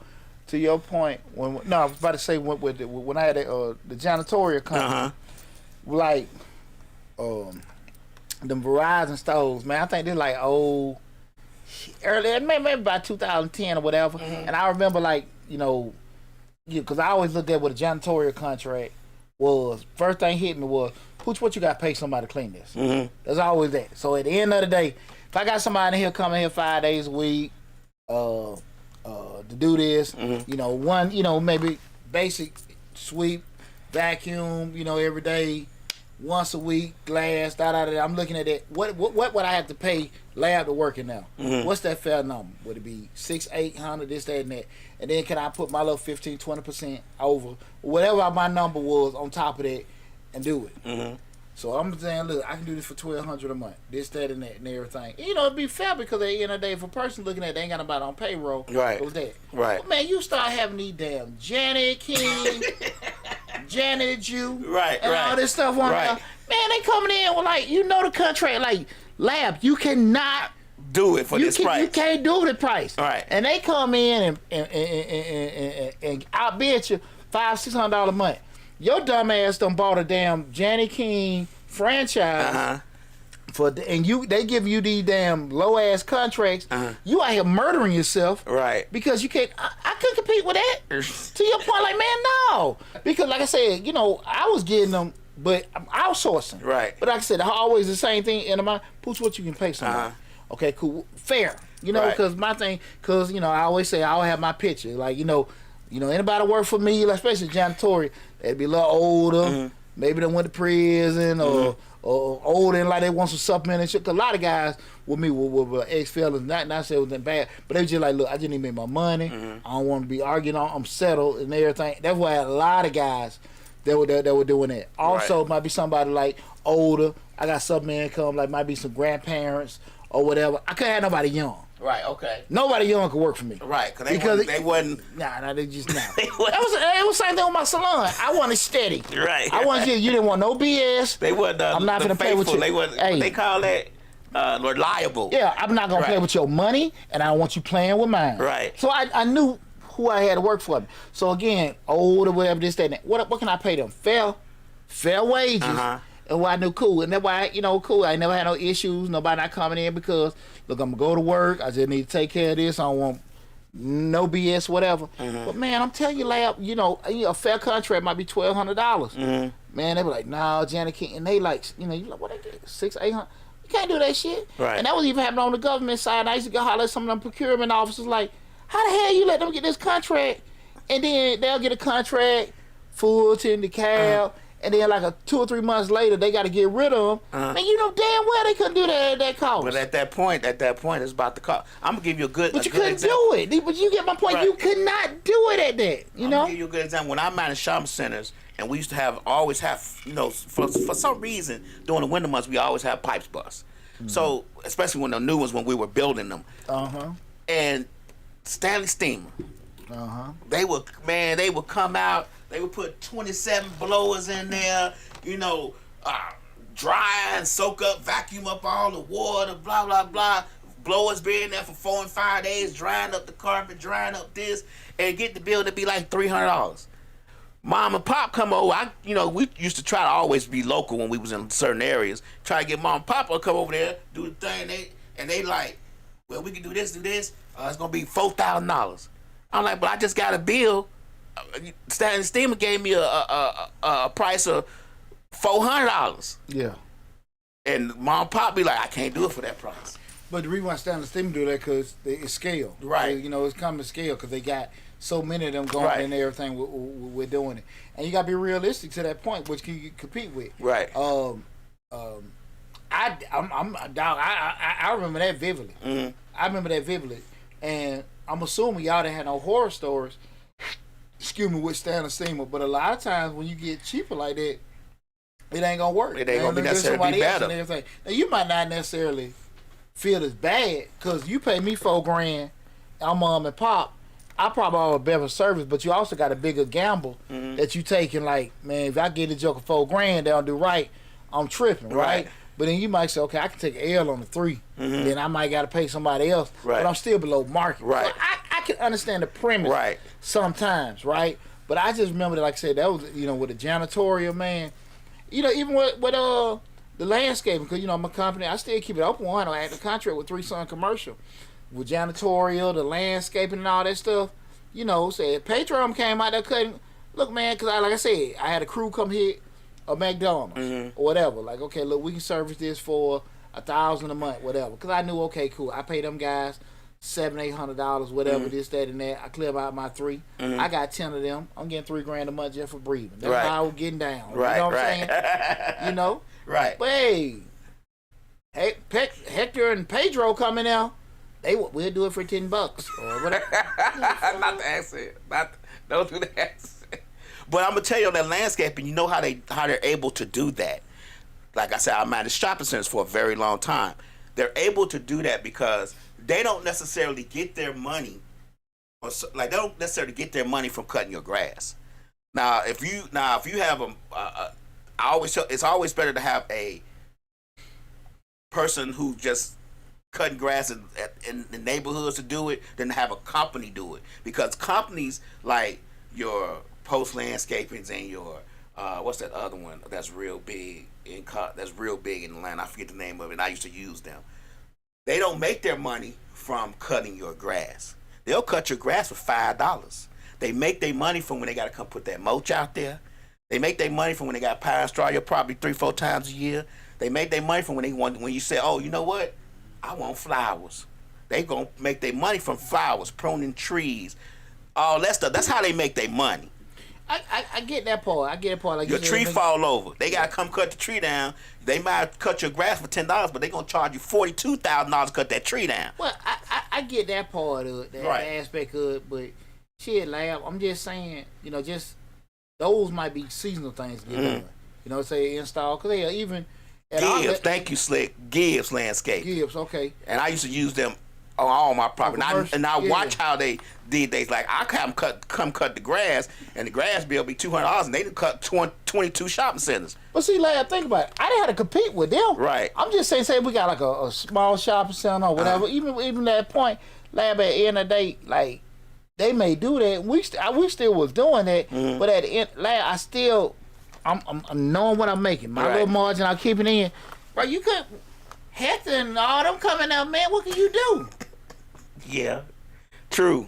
S1: To your point, I was about to say when I had the janitorial company, like them Verizon stores, man. I think they're like early, maybe about 2010 or whatever. And I remember because I always looked at what a janitorial contract was. First thing hit me was, Pooch, what you got to pay somebody to clean this? That's always that. So at the end of the day, if I got somebody in here coming here 5 days a week, to do this, maybe basic sweep, vacuum, every day, once a week, glass, I'm looking at it. What would I have to pay lab to work in now? What's that fair number? Would it be 600-800, this, that, and that? And then can I put my little 15-20% over whatever my number was on top of that and do it? So I'm saying, look, I can do this for $1,200 a month, this, that, and that, and everything. It'd be fair because at the end of the day, if a person looking at it, they ain't got nobody on payroll,
S2: right?
S1: It was that,
S2: right?
S1: But man, you start having these damn Janet King, Janet Jew,
S2: right,
S1: and all this stuff on there. Man, they coming in with the contract, lab, you cannot
S2: do it for this price.
S1: You can't do the price,
S2: right?
S1: And they come in and outbid you $500-600 a month. Your dumb ass done bought a damn Janet King franchise they give you these damn low ass contracts. You out here murdering yourself,
S2: right?
S1: Because you can't. I couldn't compete with that. To your point, man, no. Because like I said, I was getting them, but I'm outsourcing,
S2: right?
S1: But like I said, always the same thing in my Pooch, what you can pay somebody. Okay, cool, fair. Because my thing, I always say I'll have my picture. Anybody work for me, especially janitorial, they'd be a little older. Maybe they went to prison or older and they want some supplement and shit. Cause a lot of guys with me were ex-felons, not saying it was bad, but they were just like, look, I just need to make my money. I don't want to be arguing I'm settled and everything. That's why a lot of guys that were doing that. Also, might be somebody older. I got some income, might be some grandparents or whatever. I couldn't have nobody young.
S2: Right, okay.
S1: Nobody young could work for me.
S2: Right, because they wasn't.
S1: Nah, they just not. It was the same thing with my salon. I wanted steady.
S2: Right.
S1: I wanted you didn't want no BS.
S2: They wasn't.
S1: I'm not gonna play with you.
S2: They wasn't. Hey. They call that reliable.
S1: Yeah, I'm not gonna play with your money, and I don't want you playing with mine.
S2: Right.
S1: So I knew who I had to work for me. So again, older, whatever, this, that, and that. What can I pay them? Fair wages. And I knew cool, and that's why cool. I ain't never had no issues. Nobody not coming in because look, I'm gonna go to work. I just need to take care of this. I don't want no BS, whatever. But man, I'm telling you, lab, a fair contract might be $1,200. Man, they be like, nah, Janet King, and they you like what they get, $600-800. You can't do that shit.
S2: Right. And
S1: that was even happening on the government side. I used to go holler at some of them procurement officers like, how the hell you let them get this contract, and then they'll get a contract, Fulton, DeKalb. And then 2 or 3 months later, they got to get rid of them. Man, you know damn well they couldn't do that at that cost.
S2: But at that point, it's about the cost. I'm gonna give you a good.
S1: But you couldn't do it. But you get my point. Right. You could not do it at that. I'm gonna
S2: give you a good example. When I managed shopping centers, and we used to always have, for some reason during the winter months, we always have pipes bust. So especially when the new ones, when we were building them. And Stanley Steamer. They would come out. They would put 27 blowers in there, dry and soak up, vacuum up all the water, blah, blah, blah. Blowers be in there for 4 and 5 days, drying up the carpet, drying up this, and get the bill to be like $300. Mom and Pop come over. We used to try to always be local when we was in certain areas. Try to get Mom and Pop to come over there, do the thing, and they like, well, we can do this. It's going to be $4,000. I'm like, but I just got a bill. Stanley Steamer gave me a price of $400.
S1: Yeah.
S2: And Mom and Pop be like, I can't do it for that price.
S1: But the reason why Stanley Steamer do that because it's scale.
S2: Right.
S1: It's coming to scale because they got so many of them going and everything. We're doing it, and you got to be realistic to that point, which you compete with.
S2: Right.
S1: I remember that vividly. I remember that vividly, and I'm assuming y'all didn't have no horror stories. Excuse me, with Stanley Steamer, but a lot of times when you get cheaper like that, it ain't gonna work.
S2: It ain't gonna be necessarily be better.
S1: Now you might not necessarily feel as bad because you pay me $4,000, I'm Mom and Pop. I probably have a better service, but you also got a bigger gamble that you taking. Like, man, if I get a joker $4,000, they don't do right, I'm tripping, right? But then you might say, okay, I can take an L on the 3, then I might got to pay somebody else, but I'm still below market.
S2: Right.
S1: So I can understand the premise sometimes, right? But I just remember that, like I said, that was, you know, with the janitorial, man. You know, even with the landscaping, because, you know, my company, I still keep it open. I had a contract with 3 Sun Commercial. With janitorial, the landscaping and all that stuff. You know, said Patreon came out there cutting. Look, man, because like I said, I had a crew come hit a McDonald's or whatever. Like, okay, look, we can service this for $1,000 a month, whatever. Because I knew, okay, cool. I pay them guys $700-800, whatever, this, that, and that. I clear out my 3. I got 10 of them. I'm getting $3,000 a month just for breathing. That's how I was getting down. You know what I'm saying? You know? But hey, Hector and Pedro coming out. We'll do it for $10 or whatever.
S2: Not the accent. Don't do the accent. But I'm gonna tell you on that landscaping, you know how they're able to do that. Like I said, I managed shopping centers for a very long time. They're able to do that because they don't necessarily get their money, they don't necessarily get their money from cutting your grass. Now, if you have it's always better to have a person who just cutting grass in the neighborhoods to do it than to have a company do it, because companies like your Post Landscapings and your what's that other one that's real big in Atlanta, I forget the name of it, and I used to use them. They don't make their money from cutting your grass. They'll cut your grass for $5. They make their money from when they got to come put that mulch out there. They make their money from when they got to pine straw your property 3-4 times a year. They make their money from when you say, oh, you know what, I want flowers. They gonna make their money from flowers, pruning trees, all that stuff. That's how they make their money.
S1: I get that part. Like
S2: your tree fall over, they gotta come cut the tree down. They might cut your grass for $10, but they gonna charge you $42,000 to cut that tree down.
S1: Well, I get that part of it, that aspect of it, but shit, lab. I'm just saying, you know, just those might be seasonal things to get done. You know, say install, because they are even.
S2: Gibbs, thank you, Slick. Gibbs Landscape.
S1: Gibbs, okay.
S2: And I used to use them on all my property. And I watch how they did. They like, I come cut the grass, and the grass bill be $200, and they cut 22 shopping centers.
S1: But see, lad, think about it. I didn't have to compete with them.
S2: Right.
S1: I'm just saying, say we got like a small shopping center or whatever. Even that point, lab, at the end of the day, like they may do that. We still was doing that, but at the end, lad, I still. I'm knowing what I'm making. My little margin, I'll keep it in. Bro, you could Hector and all them coming out, man. What can you do?
S2: Yeah, true.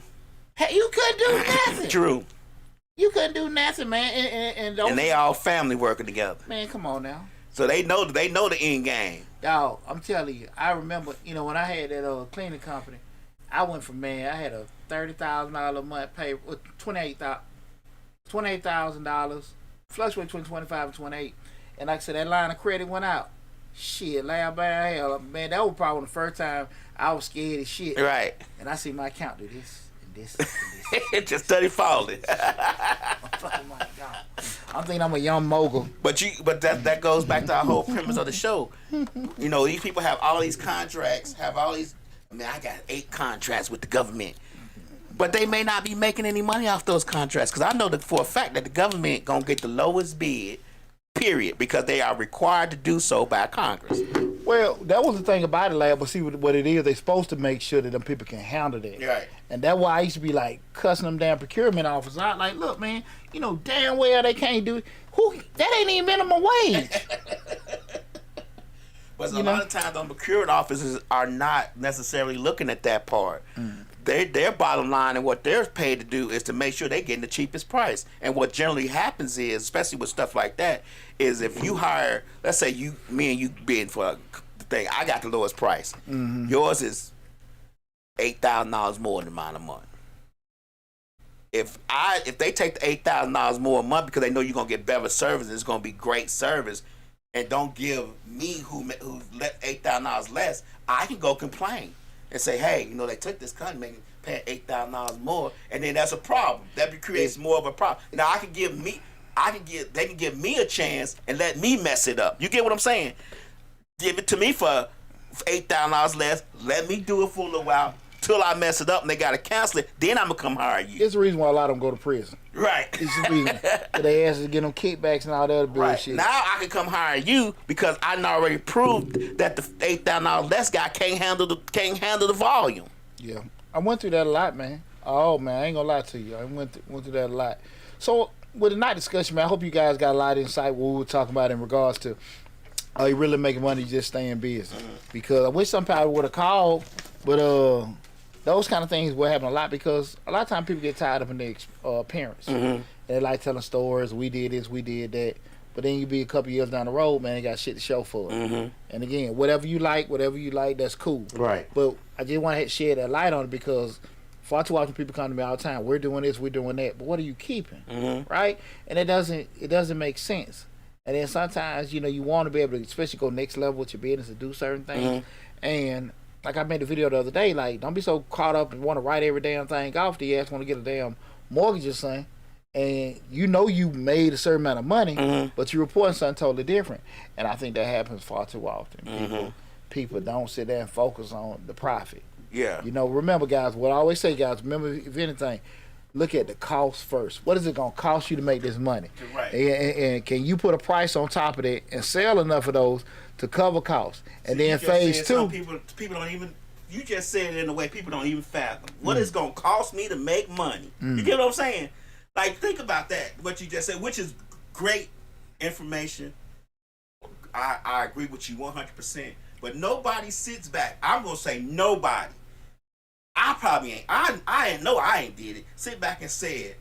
S1: Hey, you couldn't do nothing.
S2: True.
S1: You couldn't do nothing, man. And
S2: they all family working together.
S1: Man, come on now.
S2: So they know the end game.
S1: Dog, I'm telling you. I remember, you know, when I had that cleaning company, I went from, man, I had a $30,000 a month pay with $28,000. Fluctuate between 25 and 28, and like I said, that line of credit went out. Shit, man, that was probably the first time I was scared as shit.
S2: Right.
S1: And I see my account do this and this and this.
S2: It just started falling.
S1: Oh my God! I'm thinking I'm a young mogul.
S2: But that goes back to our whole premise of the show. You know, these people have all these contracts, I got 8 contracts with the government. But they may not be making any money off those contracts, because I know that for a fact that the government gonna get the lowest bid, period, because they are required to do so by Congress.
S1: Well, that was the thing about it, lad. But see what it is, they supposed to make sure that them people can handle that.
S2: Right.
S1: And that's why I used to be like cussing them damn procurement officers out. Like, look, man, you know damn well they can't do it. That ain't even minimum wage.
S2: But a lot of times, the procurement officers are not necessarily looking at that part. Their bottom line and what they're paid to do is to make sure they're getting the cheapest price. And what generally happens is, especially with stuff like that, is if you hire, let's say me and you bid for the thing, I got the lowest price. Yours is $8,000 more than mine a month. If they take the $8,000 more a month because they know you're gonna get better service and it's gonna be great service, and don't give me who let $8,000 less, I can go complain and say, hey, you know, they took this cut and paying $8,000 more, and then that's a problem. That creates more of a problem. Now they can give me a chance and let me mess it up. You get what I'm saying? Give it to me for $8,000 less. Let me do it for a little while. till I mess it up and they gotta cancel it. Then I'm gonna come hire you.
S1: It's the reason why a lot of them go to prison.
S2: Right.
S1: It's the reason. They ask to get them kickbacks and all that other bullshit.
S2: Now I can come hire you because I done already proved that the $8,000 less guy can't handle the volume.
S1: Yeah, I went through that a lot, man. Oh man, I ain't gonna lie to you. I went through that a lot. So with the night discussion, man, I hope you guys got a lot of insight what we were talking about in regards to are you really making money just staying busy? Because I wish some people would have called, but those kind of things will happen a lot because a lot of times people get tied up in their appearance. They like telling stories. We did this, we did that. But then you be a couple years down the road, man, you got shit to show for it. And again, whatever you like, that's cool.
S2: Right.
S1: But I just want to shed that light on it because far too often people come to me all the time. We're doing this, we're doing that. But what are you keeping? Right? And it doesn't make sense. And then sometimes, you want to be able to, especially go next level with your business and do certain things. And like I made a video the other day, like, don't be so caught up and want to write every damn thing off the ass want to get a damn mortgage or something. And you made a certain amount of money, but you're reporting something totally different. And I think that happens far too often. People don't sit there and focus on the profit.
S2: Yeah.
S1: Remember, guys, what I always say, guys, remember, if anything, look at the cost first. What is it going to cost you to make this money?
S2: Right.
S1: And can you put a price on top of it and sell enough of those to cover costs? And then phase two.
S2: People don't even, you just said it in a way people don't even fathom. What is going to cost me to make money? You get what I'm saying? Like, think about that, what you just said, which is great information. I agree with you 100%. But nobody sits back. I'm going to say nobody. I probably ain't. I ain't did it. Sit back and said,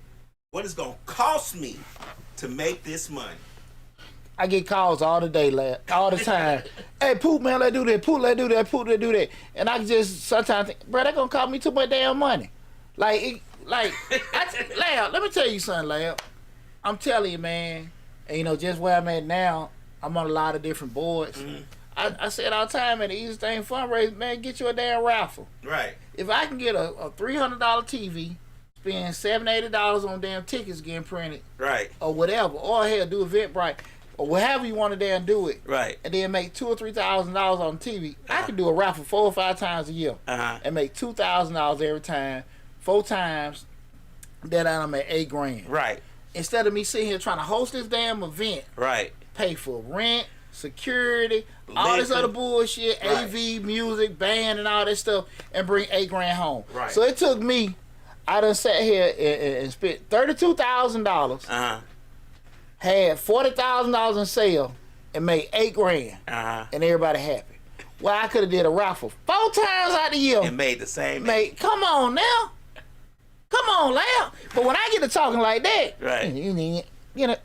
S2: what is going to cost me to make this money?
S1: I get calls all the day, all the time. Hey, Poop, man, let's do that. Poop, let's do that. Poop, let's do that. And I just sometimes think, bro, they're going to cost me too much damn money. Lab, let me tell you something, Lab. I'm telling you, man, and just where I'm at now, I'm on a lot of different boards. I say it all the time, and the easiest thing fundraising, man, get you a damn raffle.
S2: Right.
S1: If I can get a $300 TV, spend $70-$80 on damn tickets getting printed,
S2: right,
S1: or whatever, or hell, do Eventbrite, or however you want to damn do it,
S2: right,
S1: and then make $2,000 or $3,000 on TV, I can do a raffle 4 or 5 times a year, and make $2,000 every time, 4 times. That I'm at $8,000.
S2: Right.
S1: Instead of me sitting here trying to host this damn event,
S2: right,
S1: pay for rent, security, all this other bullshit, right, AV, music, band, and all that stuff, and bring $8,000 home.
S2: Right.
S1: So it took me, I done sat here and spent $32,000, had $40,000 in sale, and made $8,000, and everybody happy. Well, I could have did a raffle 4 times out the year
S2: and made the same.
S1: Come on now. Come on, Lamb. But when I get to talking like that,
S2: right,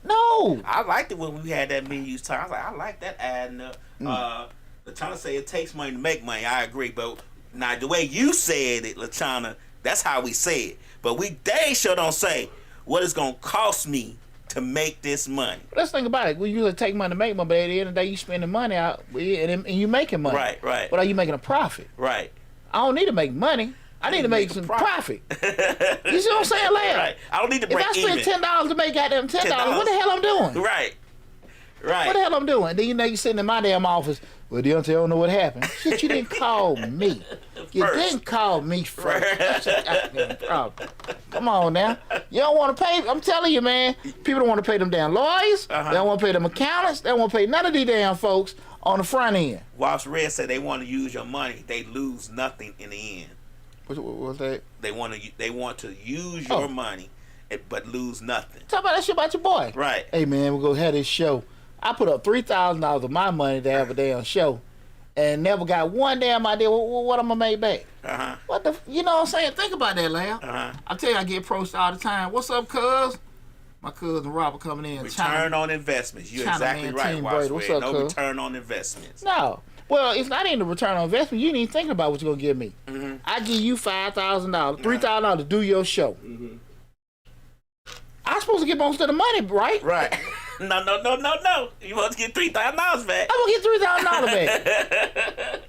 S1: no.
S2: I liked it when we had that meeting use time. I was like, I like that adding up. LaChana say it takes money to make money. I agree, but now the way you said it, LaChana, that's how we say it. But they sure don't say what it's gonna cost me to make this money.
S1: Let's think about it. We usually take money to make money, but at the end of the day, you spending money out and you making money.
S2: Right, right.
S1: But are you making a profit?
S2: Right.
S1: I don't need to make money. I need to make some profit. You see what I'm saying, Larry?
S2: Right. I don't need to break even.
S1: If I spend $10 to make goddamn $10, what the hell I'm doing?
S2: Right. Right.
S1: What the hell I'm doing? Then you sitting in my damn office. Well, Deontay, I don't know what happened. Shit, you didn't call me. You didn't call me first. That's a goddamn problem. Come on now. You don't want to pay. I'm telling you, man. People don't want to pay them damn lawyers. They don't want to pay them accountants. They don't want to pay none of these damn folks on the front end.
S2: Walsh Red said they want to use your money. They lose nothing in the end.
S1: What's that?
S2: They want to use your money, but lose nothing.
S1: Talk about that shit about your boy.
S2: Right.
S1: Hey man, we're gonna have this show. I put up $3,000 of my money to have a damn show, and never got one damn idea what I'm gonna make back. What the? You know what I'm saying? Think about that, Lamb. I tell you, I get approached all the time. What's up, cuz? My cousin Robert coming in.
S2: Return on investments. You're exactly right, Walsh Red. No return on investments.
S1: No. Well, it's not in the return on investment. You ain't even thinking about what you're going to give me. I give you $5,000, $3,000 to do your show. I'm supposed to get most of the money, right?
S2: Right. No. You want to get $3,000 back.
S1: I'm going to get $3,000 back.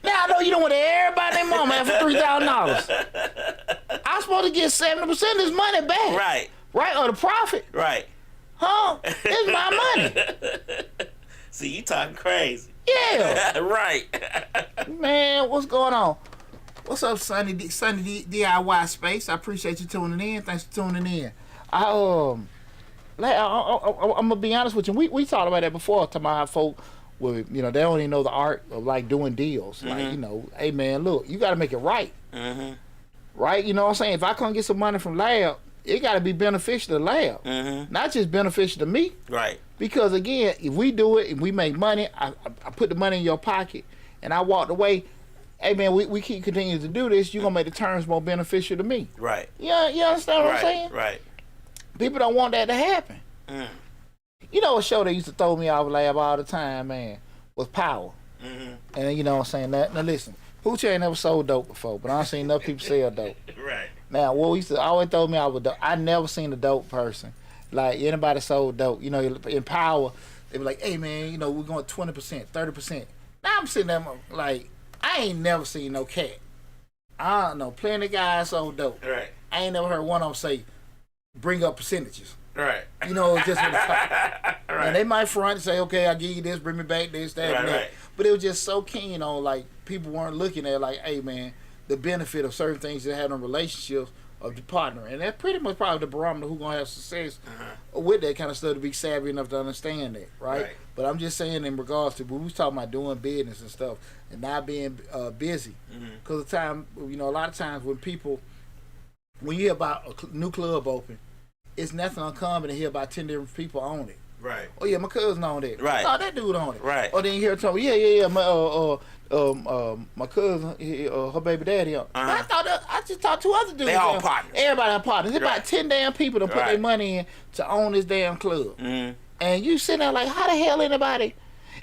S1: Now, I know you don't want everybody and their mama for $3,000. I'm supposed to get 70% of this money back.
S2: Right.
S1: Right? Or the profit.
S2: Right.
S1: Huh? It's my money.
S2: See, you talking crazy.
S1: Yeah.
S2: Right.
S1: Man, what's going on? What's up, Sonny DIY Space? I appreciate you tuning in. Thanks for tuning in. I'm gonna be honest with you. We talked about that before. Talking about how folk, they don't even know the art of like doing deals.
S2: Mm-hmm.
S1: Like, hey man, look, you got to make it right.
S2: Mm-hmm.
S1: Right? You know what I'm saying? If I come get some money from Lab, it got to be beneficial to Lab, not just beneficial to me.
S2: Right.
S1: Because again, if we do it and we make money, I put the money in your pocket, and I walked away. Hey man, we keep continuing to do this. You're gonna make the terms more beneficial to me.
S2: Right.
S1: Yeah, you understand what I'm saying?
S2: Right.
S1: People don't want that to happen. You know, a show that used to throw me off Lab all the time, man, was Power. And you know what I'm saying? Now listen, Poochie ain't never sold dope before, but I seen enough people sell dope.
S2: Right.
S1: Now, what used to always throw me off with dope, I never seen a dope person. Like, anybody sold dope. You know, in Power, they were like, hey man, you know, we're going 20%, 30%. Now I'm sitting there like, I ain't never seen no cat. I don't know, plenty of guys sold dope.
S2: Right.
S1: I ain't never heard one of them say, bring up percentages.
S2: Right.
S1: You know, just for the top.
S2: Right.
S1: And they might front and say, okay, I'll give you this, bring me back this, that, and that.
S2: Right.
S1: But it was just so keen on, like, people weren't looking at, like, hey, man, the benefit of certain things that have in relationships of the partner. And that's pretty much probably the barometer who's going to have success with that kind of stuff, to be savvy enough to understand that, right? But I'm just saying in regards to, when we was talking about doing business and stuff and not being busy. Because the time, you know, a lot of times when you hear about a new club open, it's nothing uncommon to hear about 10 different people on it.
S2: Right.
S1: Oh yeah, my cousin on it.
S2: Right.
S1: Oh, that dude on it.
S2: Right.
S1: Or then you hear tell me, yeah, my cousin, her baby daddy on. I just talked to other dudes.
S2: They all partners.
S1: Everybody are partners. There's about 10 damn people to put
S2: Right.
S1: their money in to own this damn club. And you sitting there like, how the hell anybody?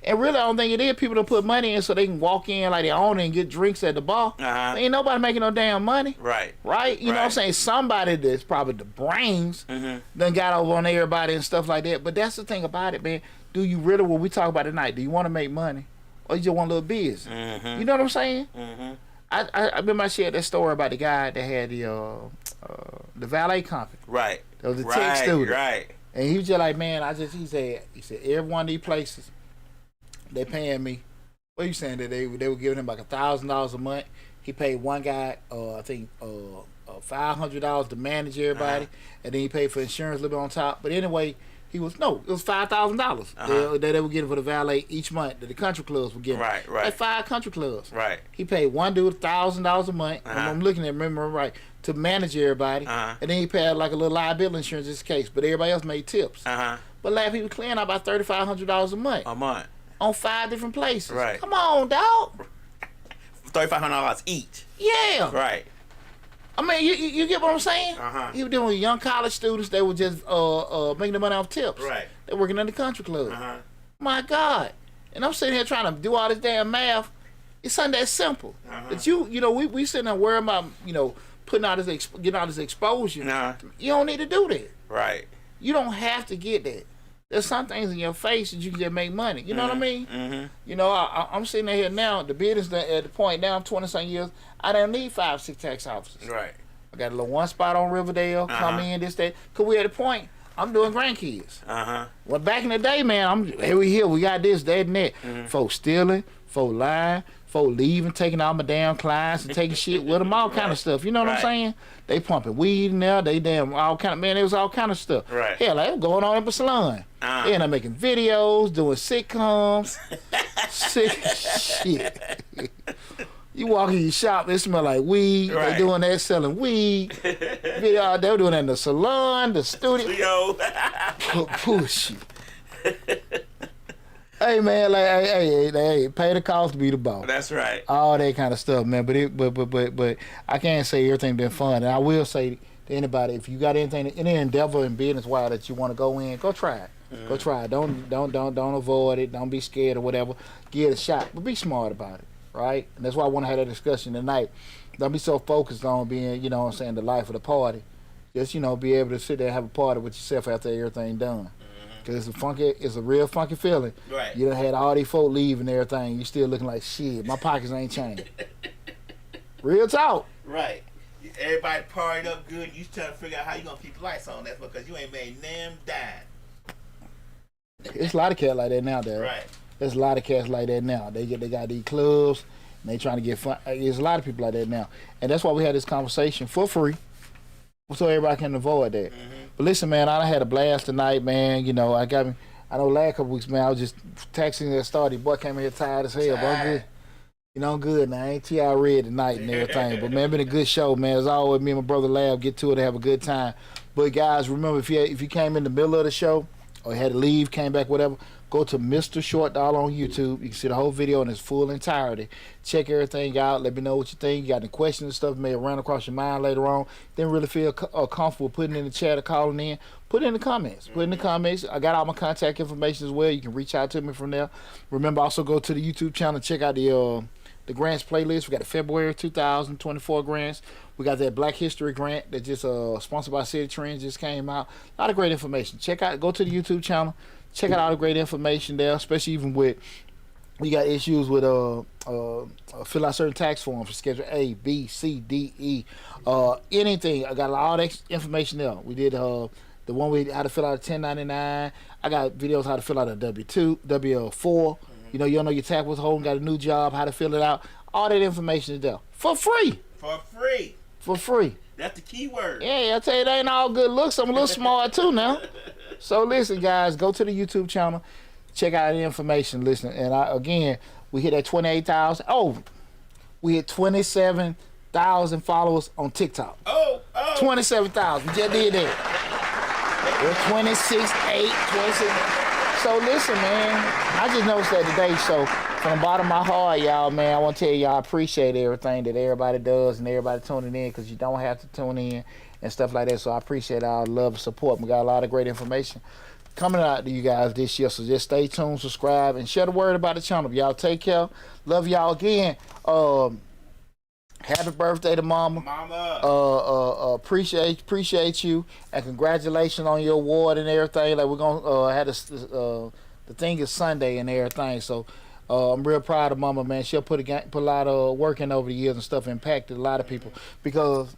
S1: And really, I don't think it is people to put money in so they can walk in like they own it and get drinks at the bar. Ain't nobody making no damn money.
S2: Right.
S1: Right? You know what I'm saying? Somebody that's probably the brains done got over on everybody and stuff like that. But that's the thing about it, man. Do you really, what we talk about tonight, do you want to make money? Or you just want a little business? You know what I'm saying? I remember I shared that story about the guy that had the valet company.
S2: Right.
S1: That was a tech student.
S2: Right.
S1: And he was just like, man, he said, every one of these places, they paying me. What are you saying? That they were giving him like $1,000 a month. He paid one guy, I think, $500 to manage everybody, and then he paid for insurance a little bit on top. But anyway, it was $5,000 that they were getting for the valet each month that the country clubs were getting.
S2: Right.
S1: Like 5 country clubs.
S2: Right.
S1: He paid one dude $1,000 a month. I'm looking at, remember right, to manage everybody, and then he paid like a little liability insurance in this case. But everybody else made tips. But a lot of people clearing out about $3,500 a month. On 5 different places.
S2: Right.
S1: Come on, dog.
S2: $3,500 each.
S1: Yeah.
S2: Right.
S1: I mean, you get what I'm saying? He was dealing with young college students. They were just making the money off tips.
S2: Right.
S1: They're working in the country club. My God. And I'm sitting here trying to do all this damn math. It's something that simple. But you know, we sitting there worrying about, you know, putting out this, getting all this exposure. You don't need to do that.
S2: Right.
S1: You don't have to get that. There's some things in your face that you can just make money. You know what I mean? You know, I'm sitting here now, the business at the point now, I'm 20-some years, I don't need 5, 6 tax officers.
S2: Right.
S1: I got a little one spot on Riverdale, come in, this, that. Because we at the point, I'm doing grandkids. Well, back in the day, man, we got this, that, and that. Folks stealing, folks lying, folks leaving, taking all my damn clients and taking shit with them, all kind of stuff. You know what I'm saying? They pumping weed in there, they damn all kind of, man, it was all kind of stuff.
S2: Right.
S1: Hell, they was going on in the salon. They end up making videos, doing sitcoms, sick shit. You walk in your shop, it smell like weed.
S2: Right.
S1: They doing that, selling weed. Video, they were doing that in the salon, the studio. Push. Hey man, like hey, pay the cost to be the boss.
S2: That's right.
S1: All that kind of stuff, man. But I can't say everything been fun. And I will say to anybody, if you got anything, any endeavor in business wise that you want to go in, go try it. Go try it. Don't avoid it. Don't be scared or whatever. Give it a shot, but be smart about it, right? And that's why I want to have that discussion tonight. Don't be so focused on being, you know what I'm saying, the life of the party. Just, you know, be able to sit there and have a party with yourself after everything done. Cause it's a real funky feeling.
S2: Right.
S1: You done had all these folk leave and everything. You still looking like shit. My pockets ain't changed. Real talk.
S2: Right. Everybody partied up good. You trying to figure out how you gonna keep lights on. That's because you ain't made damn dime.
S1: It's a lot of cats like that now, Dad.
S2: Right.
S1: There's a lot of cats like that now. They got these clubs And they trying to get fun. There's a lot of people like that now, and that's why we had this conversation for free, so everybody can avoid that. But listen, man, I had a blast tonight, man. You know, I know last couple weeks, man, I was just texting that started. Boy came in here tired as hell, but I'm good. You know, I'm good now. I ain't T.I. Red tonight and everything. But, man, been a good show, man. As always, me and my brother Lab get to it and have a good time. But, guys, remember, if you came in the middle of the show or had to leave, came back, whatever, go to Mr. Short Dollar on YouTube. You can see the whole video in its full entirety. Check everything out. Let me know what you think. You got any questions and stuff may run across your mind later on. Didn't really feel comfortable putting in the chat or calling in. Put it in the comments. Put it in the comments. I got all my contact information as well. You can reach out to me from there. Remember, also go to the YouTube channel. Check out the grants playlist. We got the February 2024 grants. We got that Black History grant that just sponsored by City Trends just came out. A lot of great information. Go to the YouTube channel. Check out all the great information there, especially even with we got issues with fill out certain tax forms for Schedule A, B, C, D, E, anything. I got all that information there. We did the one with how to fill out a 1099. I got videos how to fill out a W-2, W-4. You know, you don't know your tax was holding, got a new job, how to fill it out. All that information is there for free.
S3: For free.
S1: For free.
S3: That's the key word.
S1: Yeah, I tell you, it ain't all good looks. I'm a little smart too now. So listen, guys, go to the YouTube channel, check out the information. Listen, and again, we hit at 28,000. Oh, we hit 27,000 followers on TikTok. 27,000. We just did that. We're 26. So listen, man, I just noticed that today. So from the bottom of my heart, y'all, man, I want to tell y'all I appreciate everything that everybody does and everybody tuning in, because you don't have to tune in and stuff like that. So I appreciate all the love and support. We got a lot of great information coming out to you guys this year. So just stay tuned, subscribe, and share the word about the channel. Y'all take care. Love y'all again. Happy birthday to Mama. Appreciate you, and congratulations on your award and everything. Like, we're gonna have the thing is Sunday and everything. So I'm real proud of Mama, man. She'll put a lot of work in over the years and stuff. Impacted a lot of people, because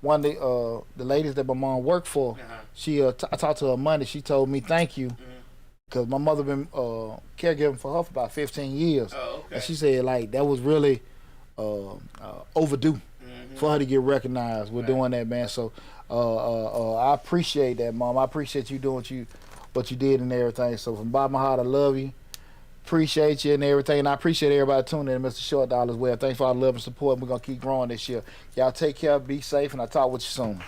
S1: one of the ladies that my mom worked for, I talked to her Monday. She told me thank you, because my mother been caregiving for her for about 15 years. And she said, like, that was really overdue for her to get recognized. We're doing that, man. So I appreciate that, Mom. I appreciate you doing what you did and everything. So from the bottom of my heart, I love you. Appreciate you and everything. And I appreciate everybody tuning in, Mr. Short Dollar, as well. Thanks for all the love and support. We're going to keep growing this year. Y'all take care, be safe, and I'll talk with you soon.